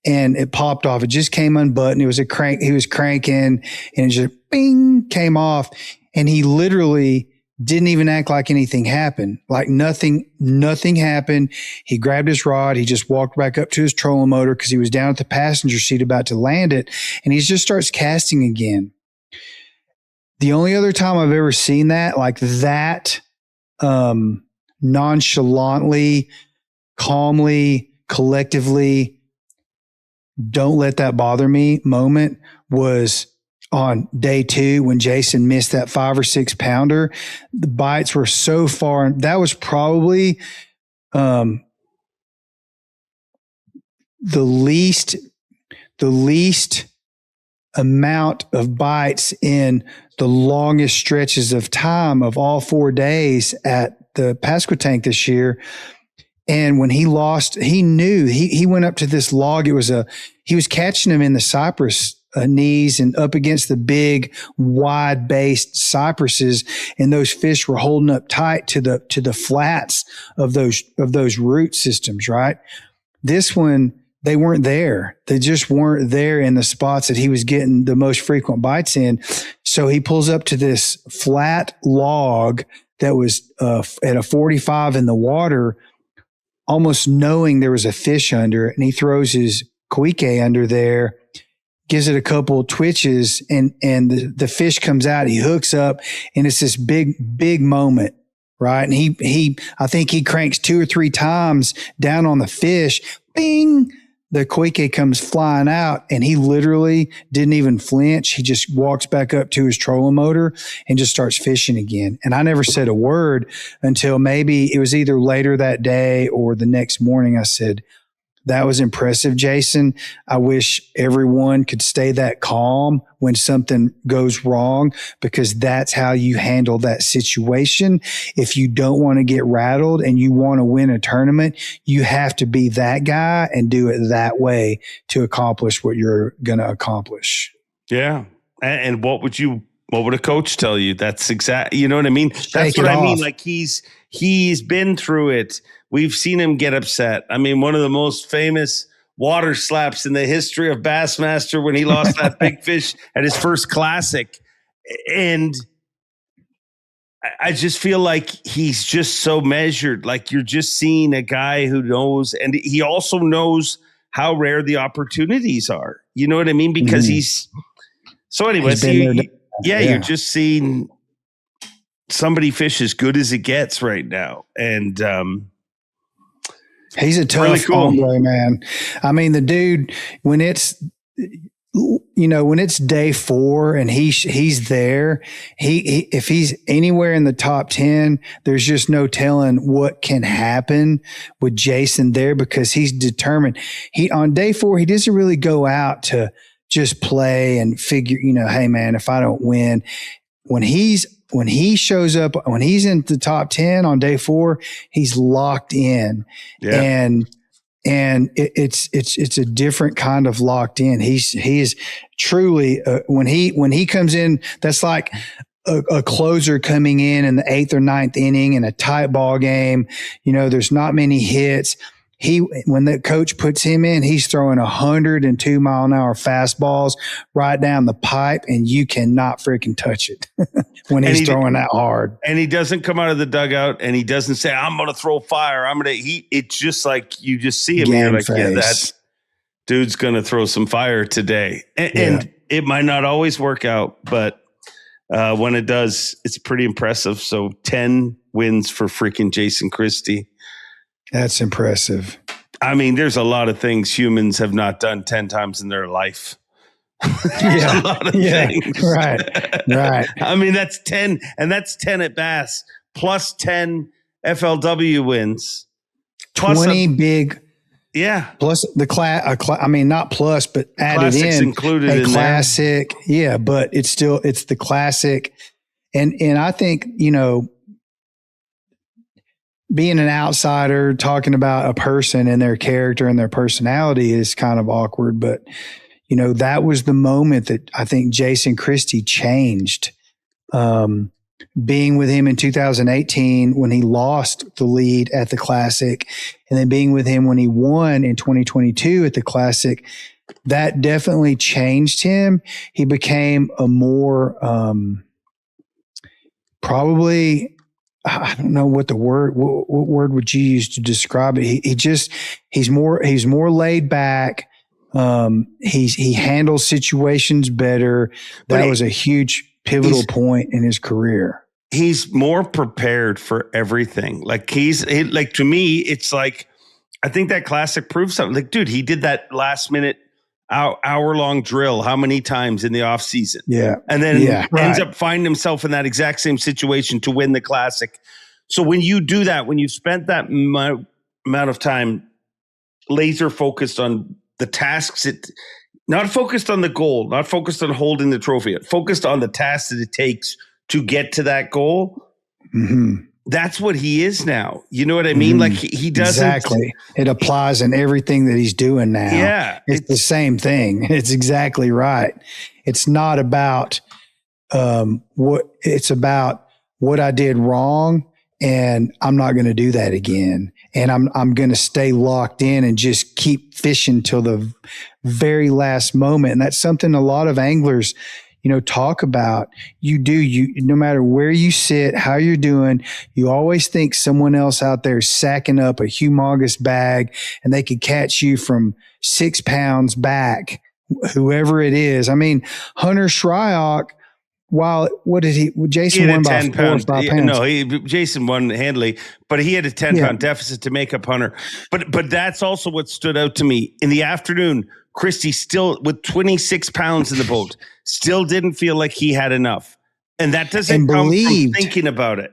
and it popped off. It just came unbuttoned. It was a crank. He was cranking, and it just bing came off, and he literally didn't even act like anything happened. Like nothing happened. He grabbed his rod. He just walked back up to his trolling motor because he was down at the passenger seat about to land it. And he just starts casting again. The only other time I've ever seen that, like that, nonchalantly, calmly, collectively, don't let that bother me moment was on day 2 when Jason missed that 5 or 6 pounder. The bites were so far. That was probably the least amount of bites in the longest stretches of time of all 4 days at the Pasquotank this year. And when he lost, he knew he went up to this log. He was catching him in the cypress knees and up against the big wide based cypresses. And those fish were holding up tight to the flats of those root systems. Right. This one, they weren't there. They just weren't there in the spots that he was getting the most frequent bites in. So he pulls up to this flat log that was at a 45 in the water, almost knowing there was a fish under it. And he throws his quike under there, gives it a couple of twitches, and the fish comes out. He hooks up, and it's this big moment. Right. And I think he cranks 2 or 3 times down on the fish. Bing. The quike comes flying out, and he literally didn't even flinch. He just walks back up to his trolling motor and just starts fishing again. And I never said a word until maybe it was either later that day or the next morning. I said, "That was impressive, Jason. I wish everyone could stay that calm when something goes wrong, because that's how you handle that situation. If you don't want to get rattled and you want to win a tournament, you have to be that guy and do it that way to accomplish what you're going to accomplish." Yeah. And what would a coach tell you? That's exactly, you know what I mean? That's what I mean. Like he's been through it. We've seen him get upset. I mean, one of the most famous water slaps in the history of Bassmaster when he lost that big fish at his first classic. And I just feel like he's just so measured. Like you're just seeing a guy who knows, and he also knows how rare the opportunities are. You know what I mean? Because you're just seeing somebody fish as good as it gets right now. And, he's a tough really cool hombre, man. I mean, the dude, when it's day 4 and he's there, if he's anywhere in the top 10, there's just no telling what can happen with Jason there, because he's determined. On day 4, he doesn't really go out to just play and figure, hey man, if I don't win, when he shows up, when he's in the top 10 on day 4, he's locked in. Yeah. And it's a different kind of locked in. He is truly, when he comes in, that's like a closer coming in the 8th or 9th inning in a tight ball game. There's not many hits. when the coach puts him in, he's throwing 102 mile an hour fastballs right down the pipe, and you cannot freaking touch it when he's throwing that hard. And he doesn't come out of the dugout and he doesn't say, I'm going to throw fire. It's just like, you just see him. And you're like, yeah, that dude's going to throw some fire today. And it might not always work out, but when it does, it's pretty impressive. So 10 wins for freaking Jason Christie. That's impressive. I mean, there's a lot of things humans have not done 10 times in their life. Yeah. A lot of things. Right. I mean, that's 10, and that's 10 at Bass, plus 10 FLW wins. Plus 20 big. Yeah. Plus the class. I mean, not plus, but added Classics in included a in classic. There. Yeah, but it's the classic. And I think, being an outsider, talking about a person and their character and their personality is kind of awkward. But, that was the moment that I think Jason Christie changed. Being with him in 2018 when he lost the lead at the Classic, and then being with him when he won in 2022 at the Classic, that definitely changed him. He became a more, probably, I don't know what word would you use to describe it? He's more laid back. He handles situations better. That was a huge pivotal point in his career. He's more prepared for everything. Like to me, it's like, I think that Classic proves something. Like, dude, he did that last minute hour long drill how many times in the off season? Yeah. And then ends up finding himself in that exact same situation to win the Classic. So when you do that, when you've spent that amount of time laser focused on the tasks, not focused on the goal, not focused on holding the trophy, focused on the tasks that it takes to get to that goal. Mm-hmm. That's what he is now. You know what I mean? Mm-hmm. Like he doesn't. Exactly. It applies in everything that he's doing now. Yeah. It's the same thing. It's exactly right. It's not about it's about what I did wrong, and I'm not going to do that again. And I'm going to stay locked in and just keep fishing till the very last moment. And that's something a lot of anglers, talk about. You no matter where you sit, how you're doing, you always think someone else out there is sacking up a humongous bag and they could catch you from 6 pounds back, whoever it is. I mean, Hunter Shryock, what did he? Jason won by 4 or 5 pounds. No, Jason won handily, but he had a 10-pound deficit to make up Hunter. But that's also what stood out to me in the afternoon. Christie still with 26 pounds in the boat, still didn't feel like he had enough, and that doesn't come from thinking about it.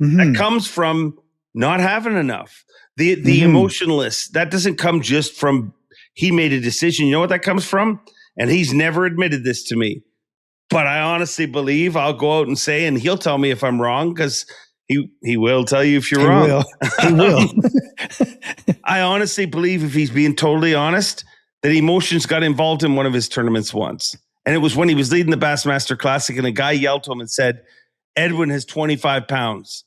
Mm-hmm. That comes from not having enough. The emotionless, that doesn't come just from he made a decision. You know what that comes from? And he's never admitted this to me. But I honestly believe I'll go out and say, and he'll tell me if I'm wrong, because he will tell you if you're wrong. He will. I honestly believe, if he's being totally honest, that emotions got involved in one of his tournaments once. And it was when he was leading the Bassmaster Classic, and a guy yelled to him and said, Edwin has 25 pounds.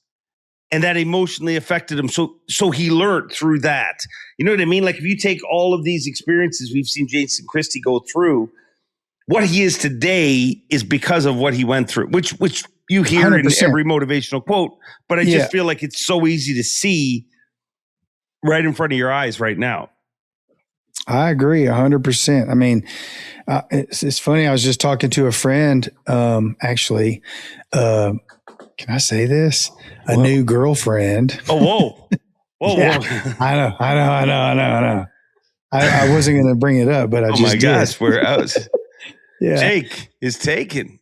And that emotionally affected him. So he learned through that. You know what I mean? Like, if you take all of these experiences we've seen Jason Christie go through, what he is today is because of what he went through, which you hear 100%. In every motivational quote. But I just feel like it's so easy to see right in front of your eyes right now. I agree 100%. I mean, it's funny. I was just talking to a friend, actually, can I say this? A new girlfriend. Oh, whoa. Yeah, I know. I wasn't going to bring it up, but I just did. Gosh, we're out. Yeah. Jake is taken.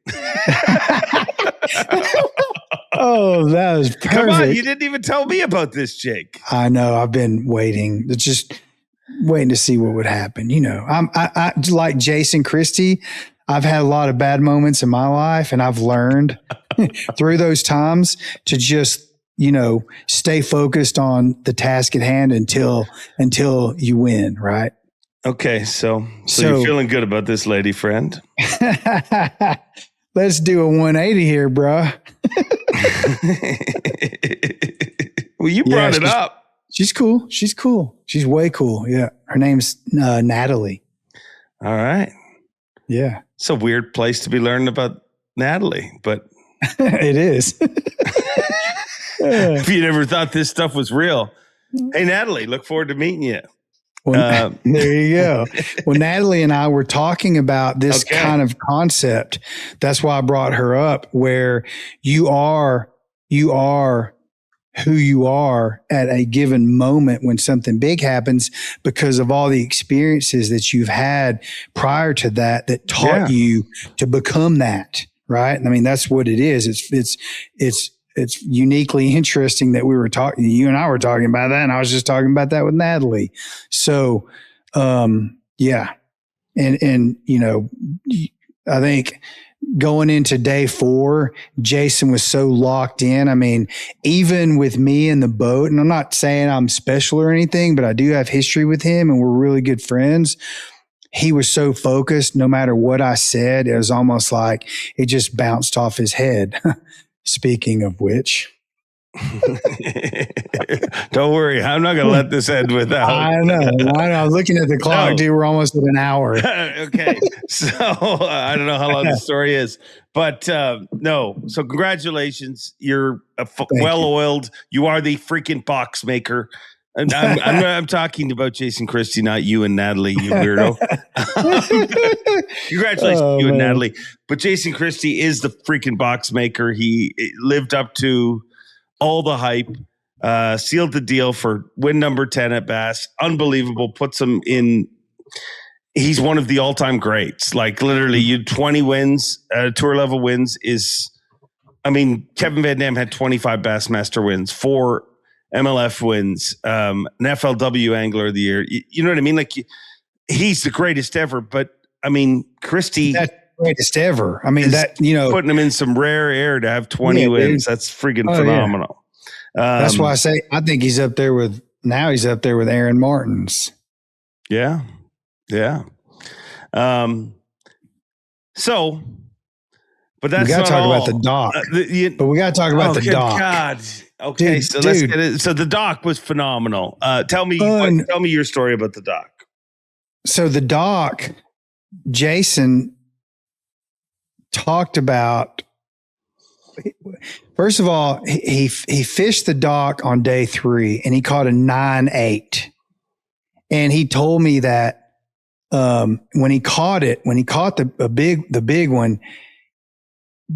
Oh, that was perfect. Come on, you didn't even tell me about this, Jake. I know. I've been waiting. Just waiting to see what would happen. I like Jason Christie. I've had a lot of bad moments in my life, and I've learned through those times to just, stay focused on the task at hand until you win. Right. Okay. So you're feeling good about this lady friend. Let's do a 180 here, bro. Well, you brought it up. She's cool. She's cool. She's way cool. Yeah. Her name's Natalie. All right. Yeah. It's a weird place to be learning about Natalie, but it is. if you never thought this stuff was real, hey, Natalie, look forward to meeting you. Well, there you go. Well, Natalie and I were talking about this kind of concept. That's why I brought her up, where you are who you are at a given moment when something big happens because of all the experiences that you've had prior to that taught you to become that. Right. I mean, that's what it is. It's uniquely interesting that you and I were talking about that. And I was just talking about that with Natalie. So, yeah. And, you know, I think going into day 4, Jason was so locked in. I mean, even with me in the boat, and I'm not saying I'm special or anything, but I do have history with him and we're really good friends. He was so focused, no matter what I said, it was almost like it just bounced off his head. Speaking of which. Don't worry. I'm not going to let this end without. I know. I'm looking at the clock, dude. We're almost at an hour. Okay. So I don't know how long the story is, but no. So congratulations. You're well-oiled. You are the freaking box maker. And I'm talking about Jason Christie, not you and Natalie, you weirdo. Congratulations to you and Natalie. But Jason Christie is the freaking box maker. He lived up to all the hype, sealed the deal for win number 10 at Bass. Unbelievable. Puts him in. He's one of the all-time greats. Like literally, you 20 wins, tour level wins is. I mean, Kevin Van Dam had 25 Bassmaster wins, 4 MLF wins, an FLW Angler of the Year. You know what I mean? Like he's the greatest ever. But I mean, Christie, that's the greatest ever. I mean, that putting him in some rare air to have 20 wins. Dude. That's freaking phenomenal. Yeah. That's why I say I think he's up there with Aaron Martins. Yeah, yeah. So, but that's we got to talk all. about the dock. But we got to talk about the dock. God. Okay, dude, so let's get it. So the dock was phenomenal. Tell me your story about the dock. So the dock, Jason talked about. First of all, he fished the dock on day 3 and he caught a 9.8, and he told me that when he caught the big one,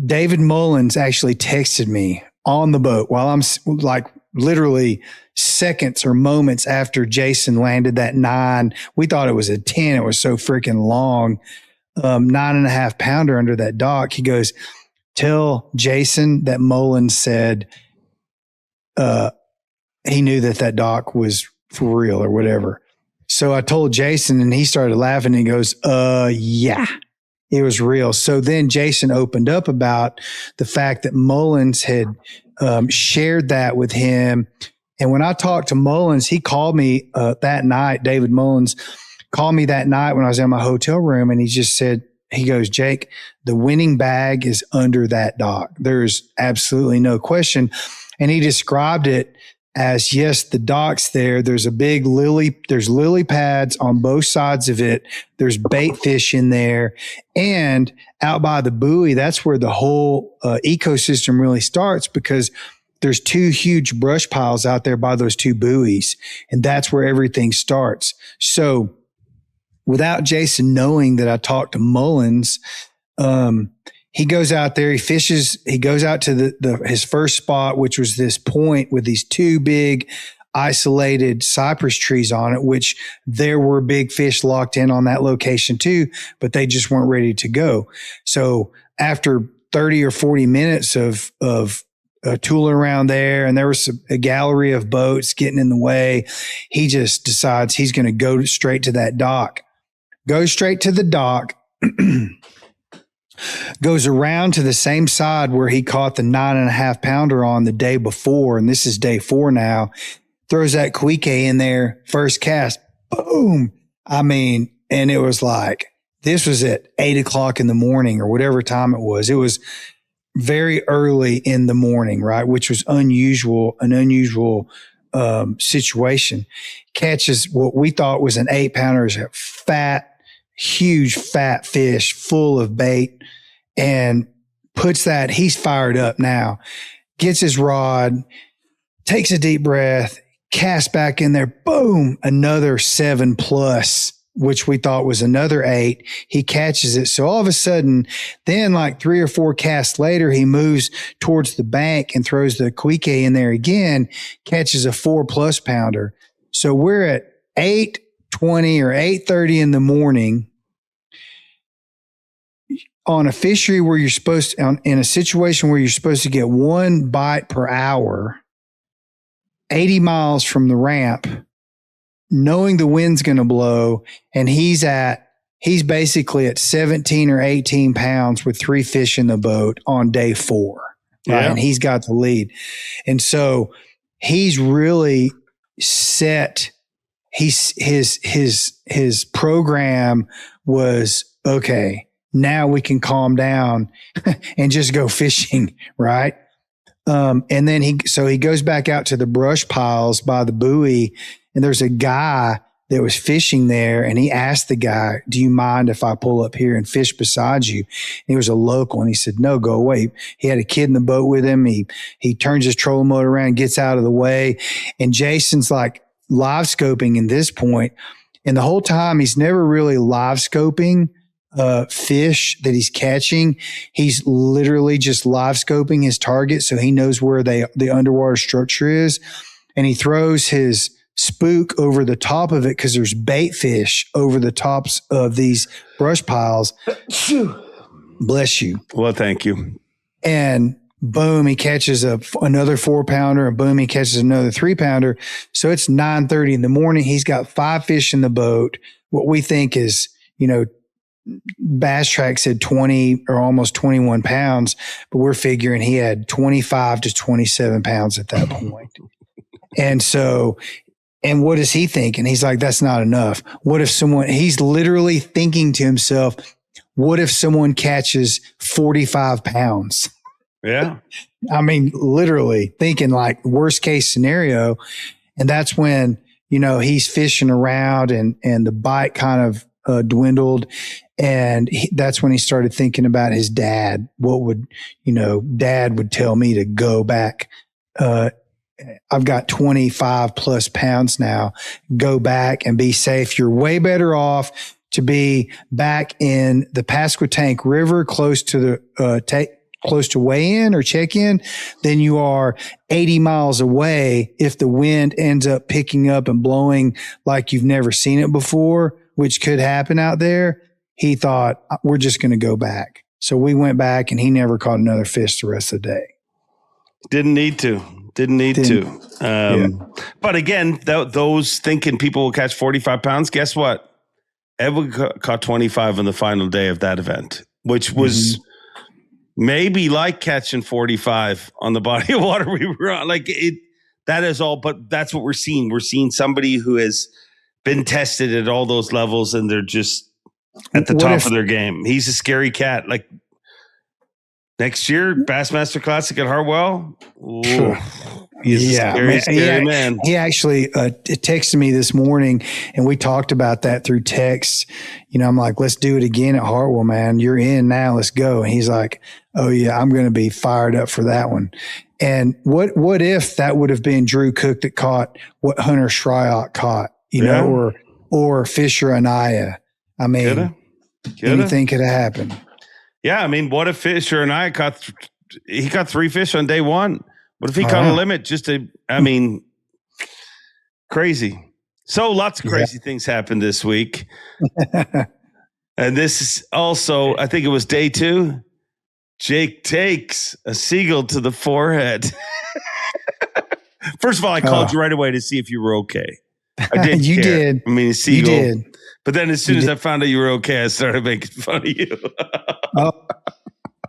David Mullins actually texted me on the boat while I'm like literally seconds or moments after Jason landed that 9. We thought it was a 10. It was so freaking long. 9.5 pounder under that dock. He goes, tell Jason that Mullins said he knew that dock was for real or whatever. So I told Jason and he started laughing and he goes, yeah. It was real. So then Jason opened up about the fact that Mullins had shared that with him. And when I talked to Mullins, he called me that night. David Mullins called me that night when I was in my hotel room. And he just said, he goes, Jake, the winning bag is under that dock. There's absolutely no question. And he described it as, yes, the dock's there. There's a big there's lily pads on both sides of it. There's bait fish in there. And out by the buoy, that's where the whole ecosystem really starts, because there's 2 huge brush piles out there by those 2 buoys. And that's where everything starts. So without Jason knowing that I talked to Mullins, he goes out there, he fishes, he goes out to his first spot, which was this point with these 2 big isolated cypress trees on it, which there were big fish locked in on that location too, but they just weren't ready to go. So after 30 or 40 minutes of tooling around there, and there was a gallery of boats getting in the way, he just decides he's going to go straight to that dock. Goes straight to the dock, goes around to the same side where he caught the 9.5 pounder on the day before. And this is day 4 now. Throws that Quique in there, first cast, boom. I mean, and it was like, this was at 8 o'clock in the morning or whatever time it was. It was very early in the morning, right? Which was an unusual situation. Catches what we thought was an 8-pounder, is a huge fat fish full of bait, and puts that. He's fired up now. Gets his rod, takes a deep breath, casts back in there. Boom! Another 7+, which we thought was another 8. He catches it. So all of a sudden, then like 3 or 4 casts later, he moves towards the bank and throws the quique in there again, catches a 4+ pounder. So we're at 8:20 or 8:30 in the morning on a fishery where you're supposed to, in a situation where you're supposed to get 1 bite per hour, 80 miles from the ramp, knowing the wind's going to blow, and he's basically at 17 or 18 pounds with 3 fish in the boat on day 4. Right? Yeah. And he's got the lead. And so he's really set. His program was, okay, now we can calm down and just go fishing. Right. And then he goes back out to the brush piles by the buoy, and there's a guy that was fishing there, and he asked the guy, do you mind if I pull up here and fish beside you? And he was a local, and he said, no, go away. He had a kid in the boat with him. He turns his trolling motor around, gets out of the way, and Jason's like live scoping in this point. And the whole time he's never really live scoping fish that he's catching. He's literally just live scoping his target so he knows where the underwater structure is. And he throws his spook over the top of it because there's bait fish over the tops of these brush piles. Bless you. Well, thank you. And boom, he catches another 4-pounder, and boom, he catches another 3-pounder. So it's 9:30 in the morning. He's got 5 fish in the boat. What we think is, Bass Track said 20 or almost 21 pounds, but we're figuring he had 25 to 27 pounds at that point. And what is he thinking? He's like, that's not enough. He's literally thinking to himself, what if someone catches 45 pounds? Yeah. I mean, literally thinking like worst case scenario. And that's when, he's fishing around and the bite kind of dwindled. And that's when he started thinking about his dad. What would, dad would tell me to go back. I've got 25+ pounds now. Go back and be safe. You're way better off to be back in the Pasquotank River, close to weigh in or check in, than you are 80 miles away if the wind ends up picking up and blowing like you've never seen it before, which could happen out there. He thought, we're just going to go back. So we went back, and he never caught another fish the rest of the day. Didn't need to. But again, those thinking people will catch 45 pounds, guess what? Edwin caught 25 on the final day of that event, which was maybe like catching 45 on the body of water we were on. That is all, but that's what we're seeing. We're seeing somebody who has been tested at all those levels, and they're just at the top of their game. He's a scary cat. Like next year, Bassmaster Classic at Hartwell. He's a scary man. He actually texted me this morning, and we talked about that through text. I'm like, let's do it again at Hartwell, man. You're in now. Let's go. And he's like, oh yeah, I'm going to be fired up for that one. And what if that would have been Drew Cook that caught what Hunter Shryock caught, or Fisher Anaya? I mean, anything could have happened. Yeah, I mean, what if Fisher Anaya caught 3 fish on day 1? What if he caught a limit crazy. So lots of crazy things happened this week. And this is also, I think it was day 2. Jake takes a seagull to the forehead. First of all, I called you right away to see if you were okay. I did. You did. I mean, seagull. You did. But then as soon as I found out you were okay, I started making fun of you.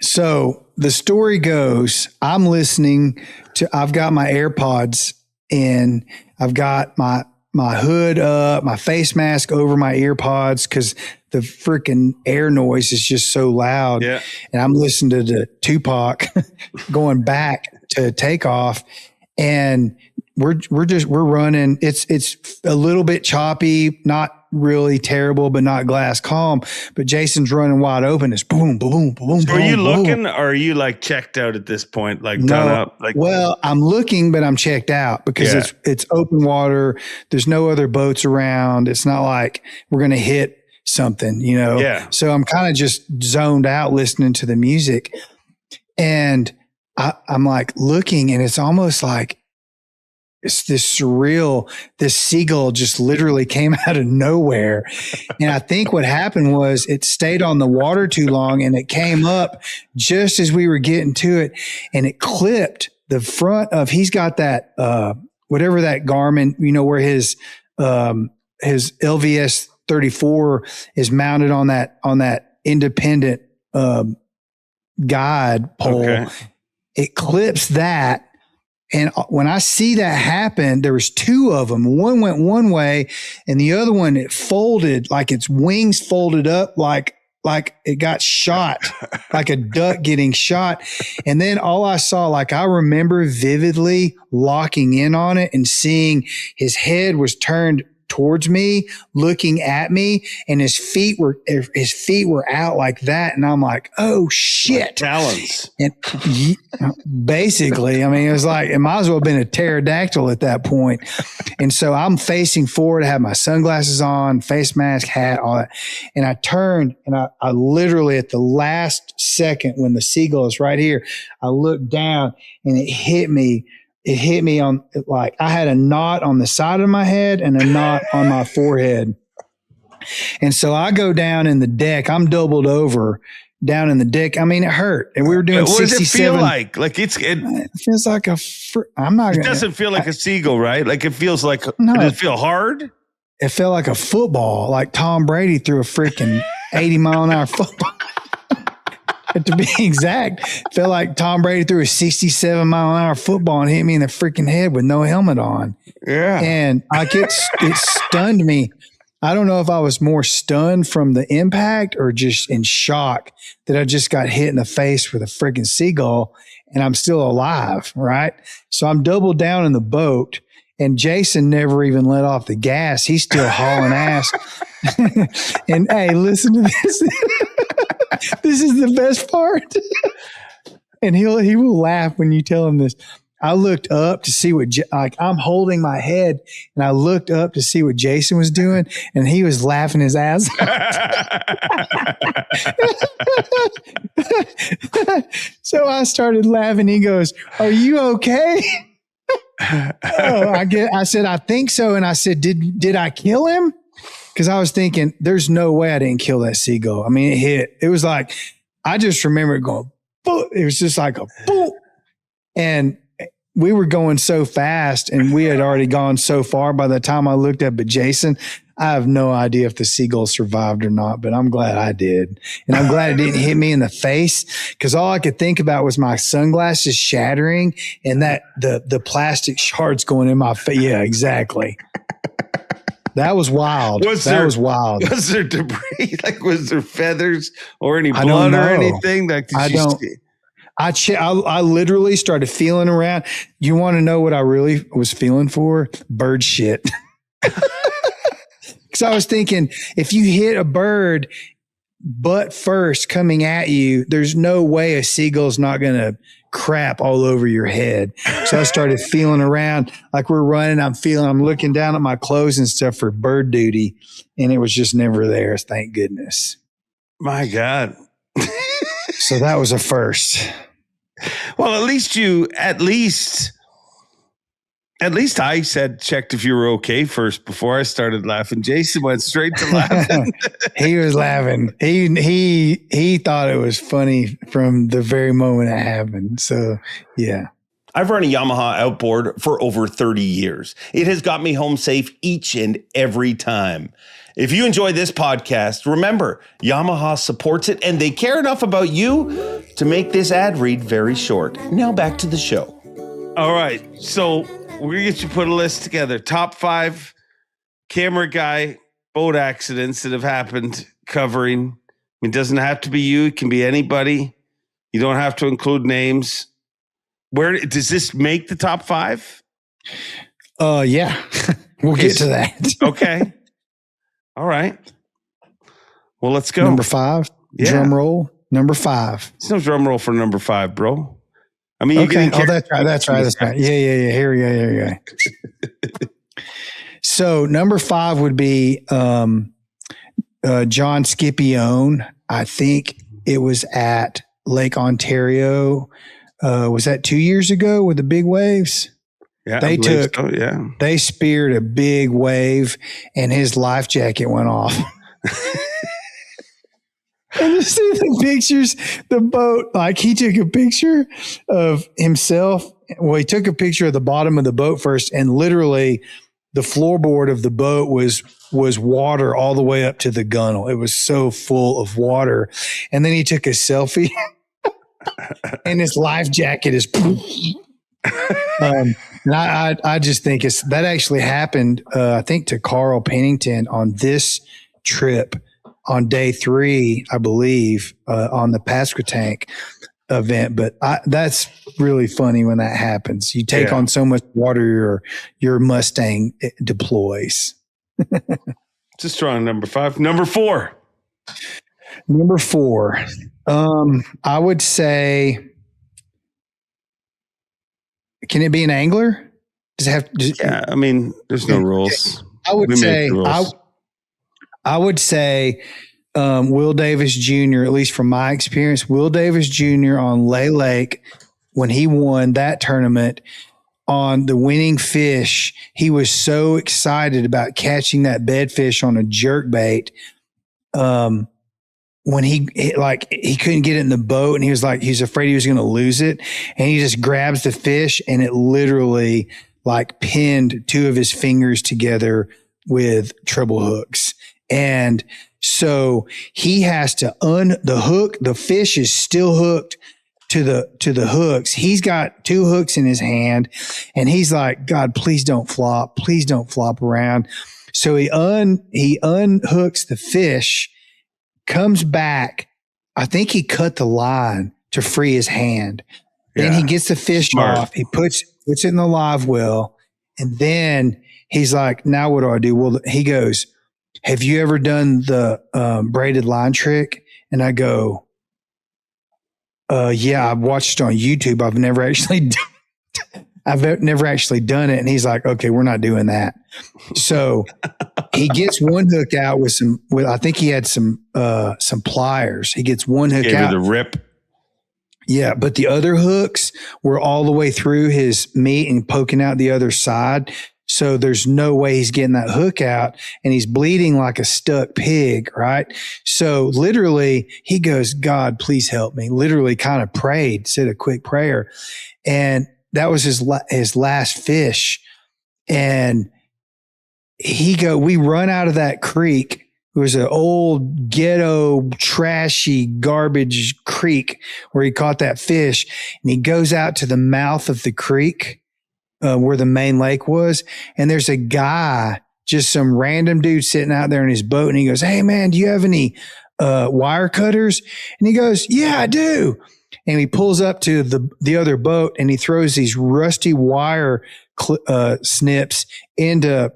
So the story goes, I've got my AirPods in, I've got my hood up, my face mask over my earpods because the freaking air noise is just so loud. Yeah. And I'm listening to the Tupac going back to takeoff. And we're running. It's a little bit choppy, not really terrible, but not glass calm. But Jason's running wide open. It's boom, boom, boom. So boom, are you boom. looking, or are you like checked out at this point? Like done up? Like, well, I'm looking, but I'm checked out because it's open water. There's no other boats around. It's not like we're gonna hit something, you know. Yeah. So I'm kind of just zoned out listening to the music, and I'm like looking, and it's almost like it's this surreal. This seagull just literally came out of nowhere, and I think what happened was it stayed on the water too long, and it came up just as we were getting to it, and it clipped the front of. He's got that whatever that Garmin, you know, where his LVS 34 is mounted on that independent guide pole. Okay. It clips that. And when I see that happen, there was two of them. One went one way and the other one, it folded, like its wings folded up, like it got shot, like a duck getting shot. And then all I saw, like I remember vividly locking in on it and seeing his head was turned towards me, looking at me, and his feet were out like that, and I'm like, oh shit, like talons. And basically, I mean, it was like it might as well have been a pterodactyl at that point. And so I'm facing forward, I have my sunglasses on, face mask, hat, all that, and I turned and I literally at the last second when the seagull is right here, I looked down and it hit me. It hit me on, like I had a knot on the side of my head and a knot on my forehead. And so I go down in the deck. I'm doubled over down in the deck. I mean, it hurt. And we were doing 67. What does it feel like? Like it feels like I'm not. It doesn't feel like a seagull, right? Like it feels like, does it feel hard? It felt like a football, like Tom Brady threw a freaking 80-mile-an-hour football. To be exact, it felt like Tom Brady threw a 67-mile-an-hour football and hit me in the freaking head with no helmet on. Yeah. And like it stunned me. I don't know if I was more stunned from the impact or just in shock that I just got hit in the face with a freaking seagull and I'm still alive, right? So I'm doubled down in the boat and Jason never even let off the gas. He's still hauling ass. And hey, listen to this. This is the best part. And he will laugh when you tell him this. I looked up to see what, like I'm holding my head and I looked up to see what Jason was doing and he was laughing his ass off. So I started laughing. He goes, "Are you okay?" I said, "I think so." And I said, did I kill him? Because I was thinking, there's no way I didn't kill that seagull. I mean, it hit. It was like, I just remember it going, boom. It was just like a boom. And we were going so fast and we had already gone so far by the time I looked up at Jason. I have no idea if the seagull survived or not, but I'm glad I did. And I'm glad it didn't hit me in the face because all I could think about was my sunglasses shattering and that the plastic shards going in my face. Yeah, exactly. That was wild. That was wild. Was there debris? Like, was there feathers or any blood or anything? Like, I literally started feeling around. You want to know what I really was feeling for? Bird shit. Because I was thinking, if you hit a bird butt first coming at you, there's no way a seagull's not going to crap all over your head. So I started feeling around like we're running. I'm looking down at my clothes and stuff for bird duty. And it was just never there. Thank goodness. My God. So that was a first. Well, at least I checked if you were okay first before I started laughing. Jason went straight to laughing. He was laughing. He thought it was funny from the very moment it happened. So, yeah. I've run a Yamaha outboard for over 30 years. It has got me home safe each and every time. If you enjoy this podcast, remember, Yamaha supports it and they care enough about you to make this ad read very short. Now back to the show. All right. So we're going to get you put a list together. Top 5 camera guy boat accidents that have happened covering. It doesn't have to be you. It can be anybody. You don't have to include names. Where does this make the top 5? Yeah, we'll get to that. Okay. All right. Well, let's go. Number 5. Yeah. Drum roll. Number 5. There's no drum roll for number 5, bro. I mean, okay. That's right. That's right. Yeah. Here we go. So number 5 would be John Scipione. I think it was at Lake Ontario. Was that 2 years ago with the big waves? Yeah, they speared a big wave and his life jacket went off. And you see the pictures, the boat, like he took a picture of himself. Well, he took a picture of the bottom of the boat first, and literally the floorboard of the boat was water all the way up to the gunnel. It was so full of water. And then he took a selfie and his life jacket is and I just think that actually happened, I think, to Carl Pennington on this trip on day 3, I believe, on the Pasquotank event. But that's really funny when that happens. You take on so much water, your Mustang deploys. It's a strong number 5. Number 4. Number 4. I would say, can it be an angler? Does it have? I mean, there's no rules. I would say Will Davis Jr., at least from my experience, Will Davis Jr. on Lay Lake, when he won that tournament on the winning fish, he was so excited about catching that bedfish on a jerkbait. When he couldn't get it in the boat, and he was afraid he was going to lose it. And he just grabs the fish, and it literally like pinned 2 of his fingers together with treble hooks. And so he has to the hook. The fish is still hooked to the hooks. He's got 2 hooks in his hand, and he's like, God, please don't flop. Please don't flop around. So he unhooks the fish, comes back. I think he cut the line to free his hand. Then he gets the fish off. He puts it in the live well. And then he's like, now what do I do? Well, he goes, have you ever done the braided line trick? And I go, yeah, I've watched it on YouTube. I've never actually done it. And he's like, okay, we're not doing that. So he gets one hook out I think he had some pliers. He gets one hook out. The rip. Yeah. But the other hooks were all the way through his meat and poking out the other side. So there's no way he's getting that hook out, and he's bleeding like a stuck pig. Right. So literally he goes, God, please help me. Literally kind of prayed, said a quick prayer. And that was his last fish. And we run out of that creek. It was an old ghetto, trashy, garbage creek where he caught that fish. And he goes out to the mouth of the creek where the main lake was. And there's a guy, just some random dude sitting out there in his boat. And he goes, hey, man, do you have any wire cutters? And he goes, yeah, I do. And he pulls up to the other boat, and he throws these rusty wire snips into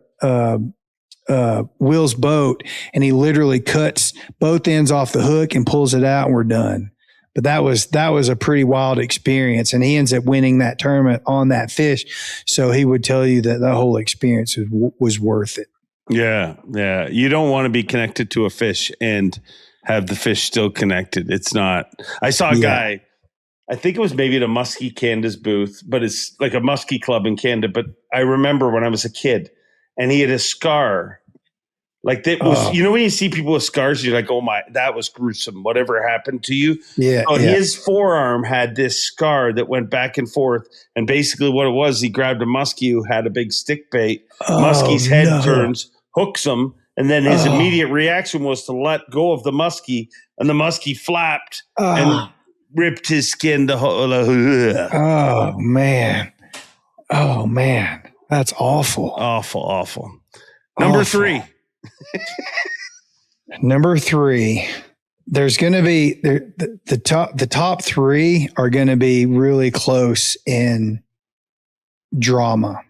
Will's boat, and he literally cuts both ends off the hook and pulls it out, and we're done. But that was a pretty wild experience, and he ends up winning that tournament on that fish. So he would tell you that the whole experience was worth it. Yeah, yeah. You don't want to be connected to a fish and have the fish still connected. It's not. I saw a guy, I think it was maybe at a Muskie Canada's booth, but it's like a Muskie club in Canada. But I remember when I was a kid, and he had a scar. Like that was, you know, when you see people with scars, you're like, oh my, that was gruesome. Whatever happened to you? Yeah. So his forearm had this scar that went back and forth. And basically what it was, he grabbed a muskie who had a big stick bait. Muskie's head turns, hooks him. And then his immediate reaction was to let go of the muskie, and the muskie flapped and ripped his skin to oh man. Oh man. That's awful. Awful. Number 3. Number 3. There's going to be the top 3 are going to be really close in drama.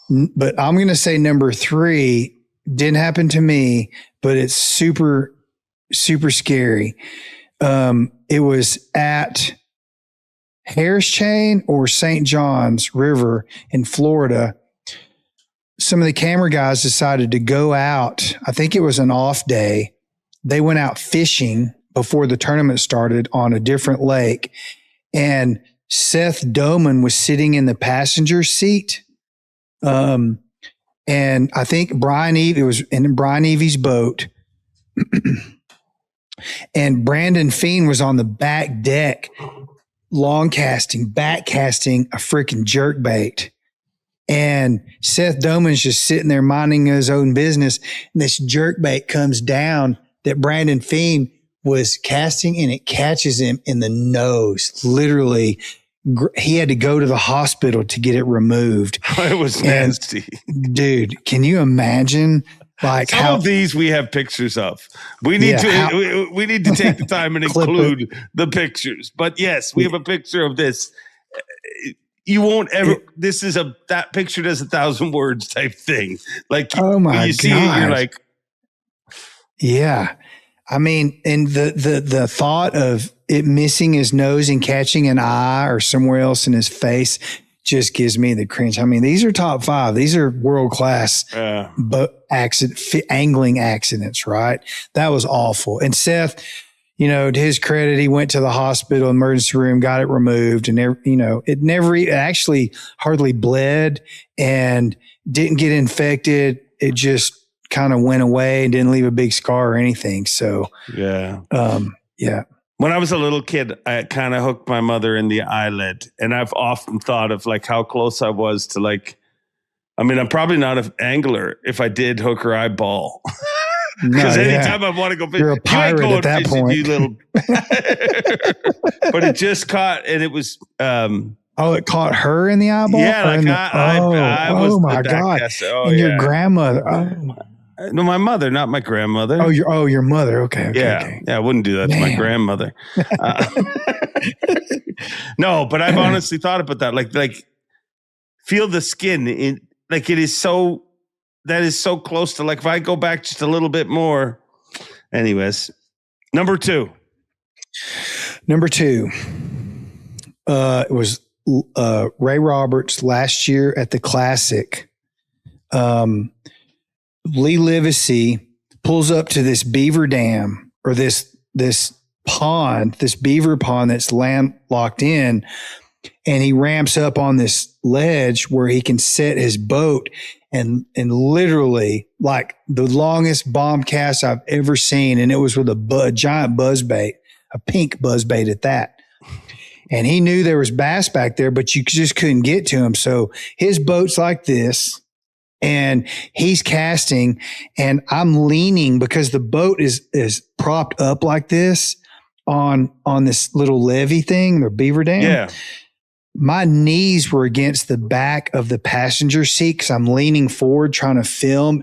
But I'm going to say number 3 didn't happen to me, but it's super, super scary. It was at Harris Chain or St. John's River in Florida. Some of the camera guys decided to go out. I think it was an off day. They went out fishing before the tournament started on a different lake. And Seth Doman was sitting in the passenger seat. And I think it was in Brian Evie's boat. And Brandon Feen was on the back deck, back casting a freaking jerkbait. And Seth Doman's just sitting there minding his own business. And this jerkbait comes down that Brandon Feen was casting, and it catches him in the nose. Literally, he had to go to the hospital to get it removed. It was nasty. Dude, can you imagine? Like some of these we have pictures of. We need to take the time and include the pictures. But yes, we have a picture of this. You won't ever. That picture does 1,000 words type thing. Like, oh my God, you see it, you're like, yeah. I mean, and the thought of it missing his nose and catching an eye or somewhere else in his face just gives me the cringe. I mean, these are top 5. These are world class, but angling accidents, right? That was awful. And Seth, to his credit, he went to the hospital, emergency room, got it removed, and it actually hardly bled and didn't get infected. It just kind of went away and didn't leave a big scar or anything. So yeah. Yeah. When I was a little kid, I kind of hooked my mother in the eyelid, and I've often thought of like how close I was to I'm probably not an angler if I did hook her eyeball. Because anytime I want to go fishing, you're a pirate at that point. You little. But it just caught, and it was. It caught her in the eyeball. Yeah, I was. Oh my God! And your grandmother. Oh my. No, my mother, not my grandmother. Your mother. Okay. Yeah, I wouldn't do that to my grandmother. No, but I've honestly thought about that. Like, feel the skin in. Like it is so. That is so close to if I go back just a little bit more. Anyways, number 2. It was Ray Roberts last year at the Classic. Lee Livesey pulls up to this beaver dam or this pond, this beaver pond that's landlocked in, and he ramps up on this ledge where he can set his boat and literally like the longest bomb cast I've ever seen. And it was with a giant buzzbait, a pink buzzbait at that. And he knew there was bass back there, but you just couldn't get to him. So his boat's like this, and he's casting, and I'm leaning because the boat is propped up like this on this little levee thing, the beaver dam. Yeah. My knees were against the back of the passenger seat because I'm leaning forward trying to film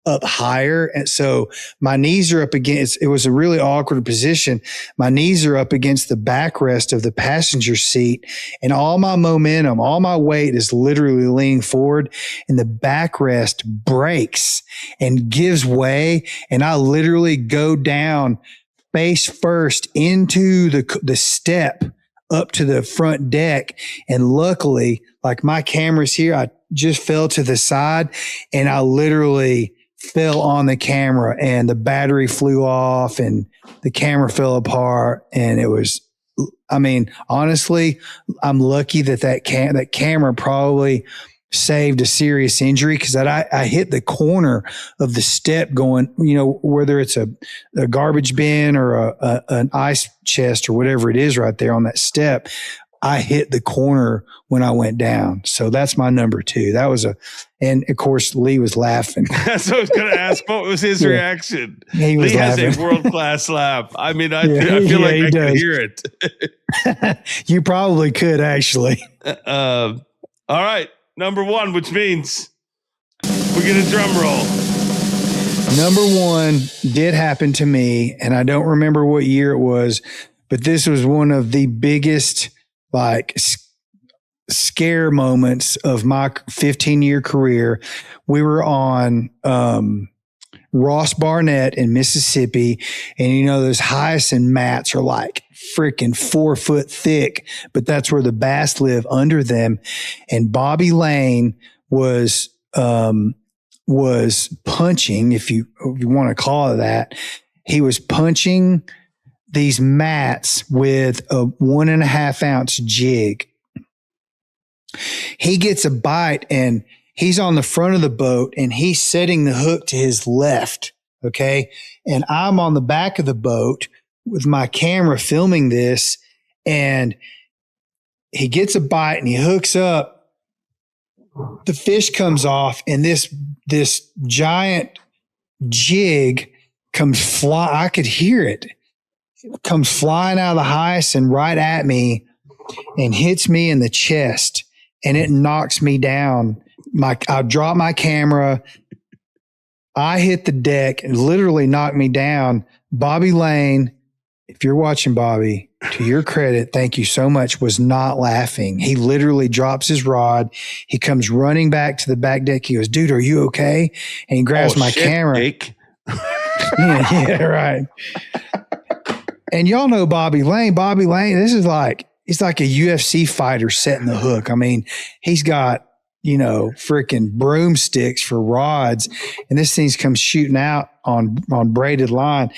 up higher. And so my knees are up against, it was a really awkward position. My knees are up against the backrest of the passenger seat, and all my momentum, all my weight is literally leaning forward, and the backrest breaks and gives way. And I literally go down face first into the step up to the front deck. And luckily, like my camera's here, I just fell to the side, and I literally fell on the camera, and the battery flew off and the camera fell apart. And it was, honestly, I'm lucky that camera probably saved a serious injury, because I hit the corner of the step going, whether it's a garbage bin or an ice chest or whatever it is right there on that step, I hit the corner when I went down. So that's my number 2. And of course, Lee was laughing. That's what I was going to ask. What was his reaction? He was laughing. Has a world-class laugh. I feel like I can hear it. You probably could, actually. All right. Number 1, which means we get a drum roll. Number 1 did happen to me, and I don't remember what year it was, but this was one of the biggest scare moments of my 15-year career. We were on Ross Barnett in Mississippi, and you know those hyacinth mats are like freaking 4 foot thick, but that's where the bass live under them. And Bobby Lane was punching, if you want to call it that. He was punching these mats with a 1.5 ounce jig. He gets a bite and he's on the front of the boat and he's setting the hook to his left. Okay. And I'm on the back of the boat with my camera filming this, and he gets a bite and he hooks up. The fish comes off and this giant jig comes fly. I could hear it. It comes flying out of the hyacinth right at me and hits me in the chest, and it knocks me down. I drop my camera. I hit the deck and literally knocked me down. Bobby Lane, if you're watching, Bobby, to your credit, thank you so much, was not laughing. He literally drops his rod. He comes running back to the back deck. He goes, "Dude, are you okay?" And he grabs my camera. Jake. yeah, right. And y'all know Bobby Lane. Bobby Lane, he's like a UFC fighter setting the hook. I mean, he's got, freaking broomsticks for rods, and this thing comes shooting out on braided line.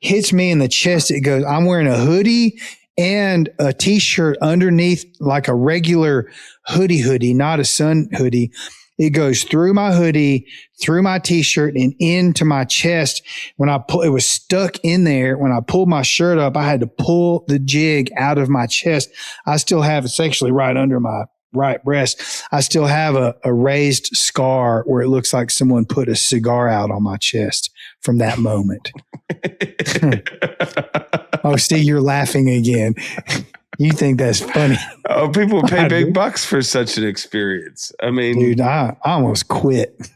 Hits me in the chest. It goes, I'm wearing a hoodie and a t-shirt underneath, like a regular hoodie, not a sun hoodie. It goes through my hoodie, through my t-shirt, and into my chest. When it was stuck in there. When I pulled my shirt up, I had to pull the jig out of my chest. I still have, it's actually right under my right breast. I still have a raised scar where it looks like someone put a cigar out on my chest from that moment. Oh, see, you're laughing again. You think that's funny. Oh, people would pay big bucks for such an experience. I mean, dude, I almost quit.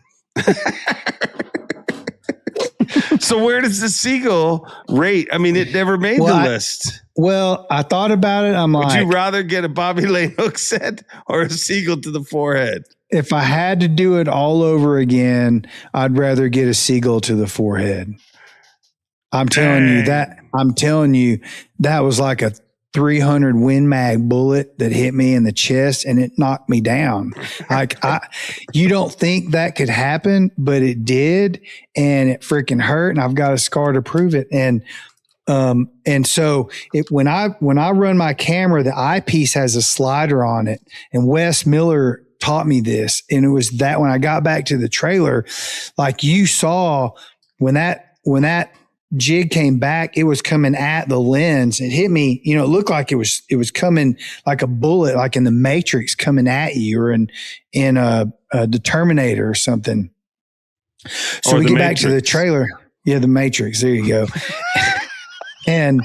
So where does the Seagull rate? I mean, it never made the list. Well, I thought about it. Would you rather get a Bobby Lane hook set or a Seagull to the forehead? If I had to do it all over again, I'd rather get a Seagull to the forehead. I'm telling you, that was like a 300 Win Mag bullet that hit me in the chest, and it knocked me down. You don't think that could happen, but it did, and it freaking hurt, and I've got a scar to prove it. And so when I run my camera, the eyepiece has a slider on it, and Wes Miller taught me this. And it was that when I got back to the trailer, like you saw when that jig came back, it was coming at the lens. It hit me, it looked like it was coming like a bullet, like in the Matrix coming at you, or in the Terminator or something. So we get back to the trailer. Yeah, the Matrix. There you go. And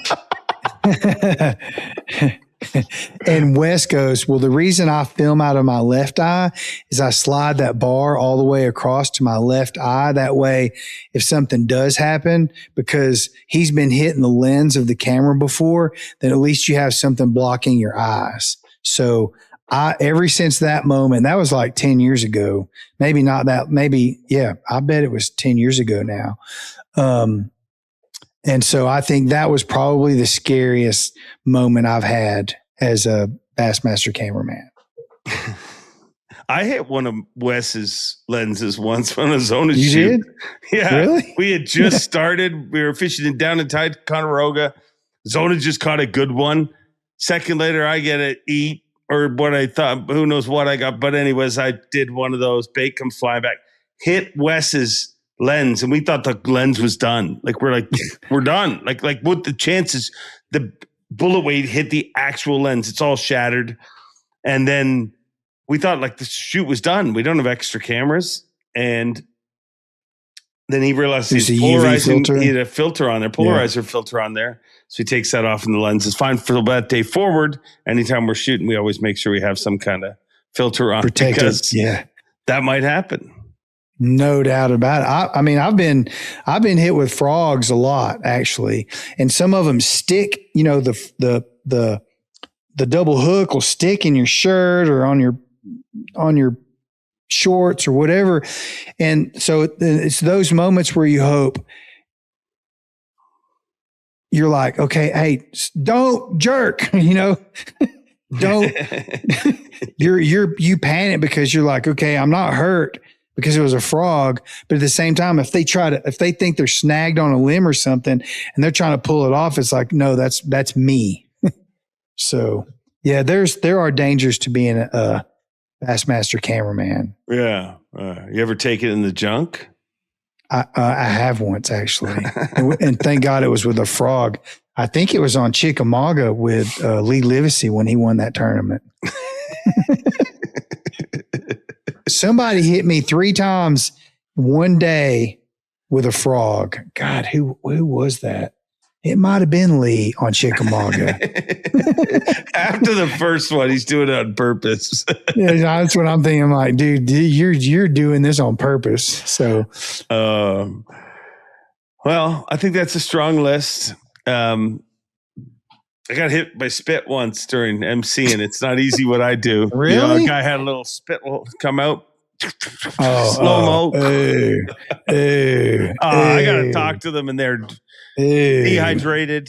and Wes goes, well, the reason I film out of my left eye is I slide that bar all the way across to my left eye. That way, if something does happen, because he's been hitting the lens of the camera before, then at least you have something blocking your eyes. So ever since that moment, that was like 10 years ago, maybe not that, maybe, yeah, I bet it was 10 years ago now. And so I think that was probably the scariest moment I've had as a Bassmaster cameraman. I hit one of Wes's lenses once on a Zona shoot. You did? Yeah. Really? We had just started. We were fishing down in Ticonderoga. Zona just caught a good one. Second later, I get it eat, or what I thought, who knows what I got. But anyways, I did one of those. Bait comes flying back. Hit Wes's lens, and we thought the lens was done. We're done. Like what the chances? The bullet weight hit the actual lens. It's all shattered. And then we thought the shoot was done. We don't have extra cameras. And then he realized he's polarizing. He had a filter on there, polarizer filter on there. So he takes that off, and the lens is fine for that day forward. Anytime we're shooting, we always make sure we have some kind of filter on, because that might happen. No doubt about it. I mean, I've been hit with frogs a lot, actually, and some of them stick. The the double hook will stick in your shirt or on your shorts or whatever. And so it's those moments where you hope, you're like, okay, hey, don't jerk, don't, you panic because you're like, okay, I'm not hurt because it was a frog. But at the same time, if they think they're snagged on a limb or something and they're trying to pull it off, it's like, no, that's me. So yeah, there are dangers to being a Bassmaster cameraman. Yeah. You ever take it in the junk? I have once actually, and thank God it was with a frog. I think it was on Chickamauga with Lee Livesey when he won that tournament. Somebody hit me 3 times one day with a frog. God, who was that? It might have been Lee on Chickamauga. After the first one, he's doing it on purpose. Yeah, that's what I'm thinking. I'm like, dude, you're doing this on purpose. So, well, I think that's a strong list. I got hit by spit once during MC, and it's not easy what I do. Really? A guy had a little spit come out. Slow mo. I got to talk to them, and they're dehydrated.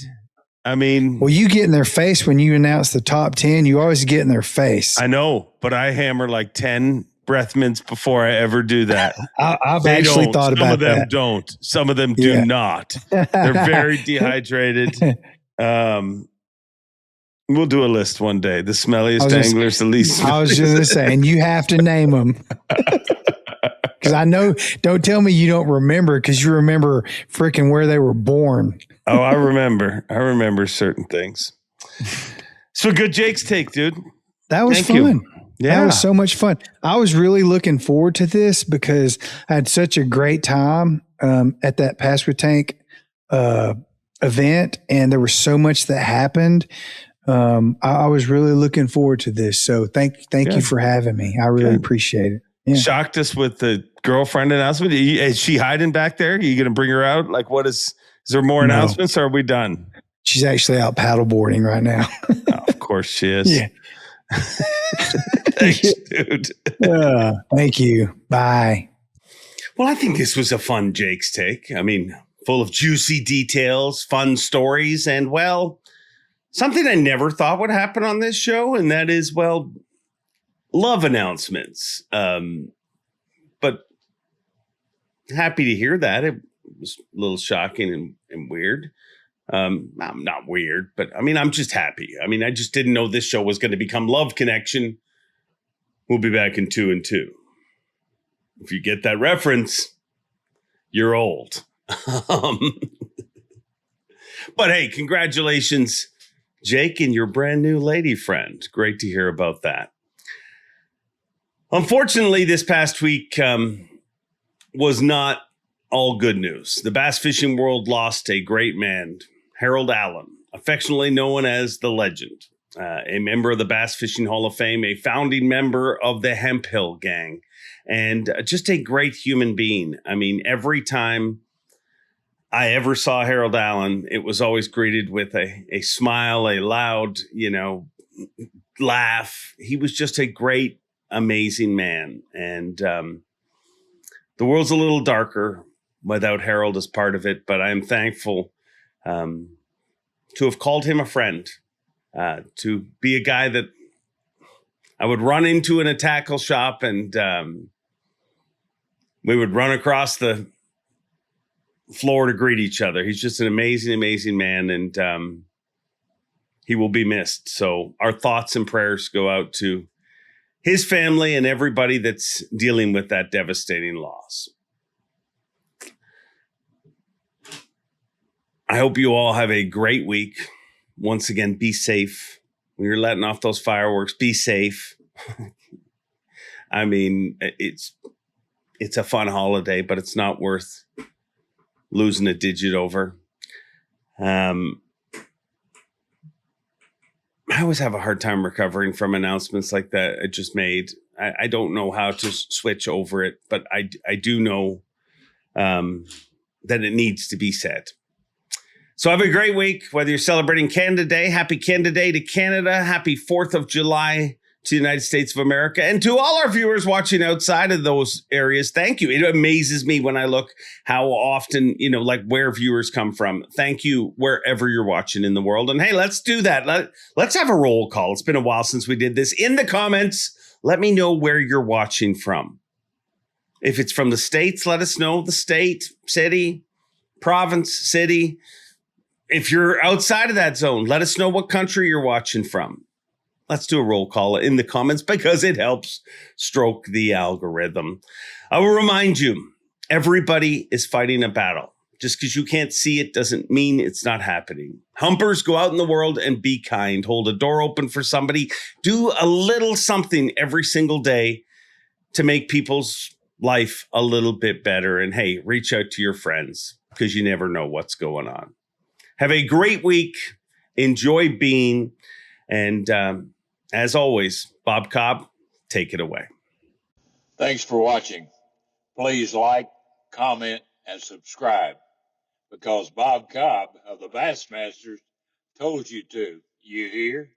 I mean, well, you get in their face when you announce the top 10. You always get in their face. I know, but I hammer like 10 breath mints before I ever do that. I've actually thought about that. Some of them don't. Some of them do not. They're very dehydrated. We'll do a list one day. The smelliest anglers, the least smelliest. I was just going to say, and you have to name them. Because I know, don't tell me you don't remember because you remember freaking where they were born. Oh, I remember. I remember certain things. So good Jake's take, dude. That was fun. You. Yeah. That was so much fun. I was really looking forward to this because I had such a great time at that Pasquotank event, and there was so much that happened. I was really looking forward to this. So thank you for having me. I really appreciate it. Yeah. Shocked us with the girlfriend announcement. Is she hiding back there? Are you going to bring her out? Like, what is there more announcements or are we done? She's actually out paddleboarding right now. Oh, of course she is. Yeah. Thanks, dude. Thank you. Bye. Well, I think this was a fun Jake's take. I mean, full of juicy details, fun stories, and, well, something I never thought would happen on this show, and that is, well, love announcements. But happy to hear that. It was a little shocking and weird. I'm not weird, but I mean, I'm just happy. I mean, I just didn't know this show was going to become Love Connection. We'll be back in 2 and 2. If you get that reference, you're old. But hey, congratulations, Jake, and your brand new lady friend. Great to hear about that. Unfortunately, this past week was not all good news. The bass fishing world lost a great man, Harold Allen, affectionately known as the Legend, a member of the Bass Fishing Hall of Fame, a founding member of the Hemp Hill Gang, and just a great human being. I mean, every time I ever saw Harold Allen, it was always greeted with a smile, a loud, laugh. He was just a great, amazing man. And the world's a little darker without Harold as part of it, but I am thankful to have called him a friend, to be a guy that I would run into in a tackle shop, and we would run across the floor to greet each other. He's just an amazing, amazing man, and he will be missed. So our thoughts and prayers go out to his family and everybody that's dealing with that devastating loss. I hope you all have a great week. Once again, be safe. When you're letting off those fireworks, be safe. I mean, it's a fun holiday, but it's not worth losing a digit over. I always have a hard time recovering from announcements like that I just made. I don't know how to switch over it, but I do know that it needs to be said. So have a great week, whether you're celebrating Canada Day. Happy Canada Day to Canada. Happy 4th of July to the United States of America. And to all our viewers watching outside of those areas, thank you. It amazes me when I look how often, like where viewers come from. Thank you wherever you're watching in the world. And hey, let's do that. Let's have a roll call. It's been a while since we did this. In the comments, let me know where you're watching from. If it's from the States, let us know the state, city, province, city. If you're outside of that zone, let us know what country you're watching from. Let's do a roll call in the comments because it helps stroke the algorithm. I will remind you, everybody is fighting a battle. Just because you can't see it doesn't mean it's not happening. Humpers, go out in the world and be kind. Hold a door open for somebody. Do a little something every single day to make people's life a little bit better. And hey, reach out to your friends because you never know what's going on. Have a great week. Enjoy being. And as always, Bob Cobb, take it away. Thanks for watching. Please like, comment, and subscribe because Bob Cobb of the Bassmasters told you to. You hear?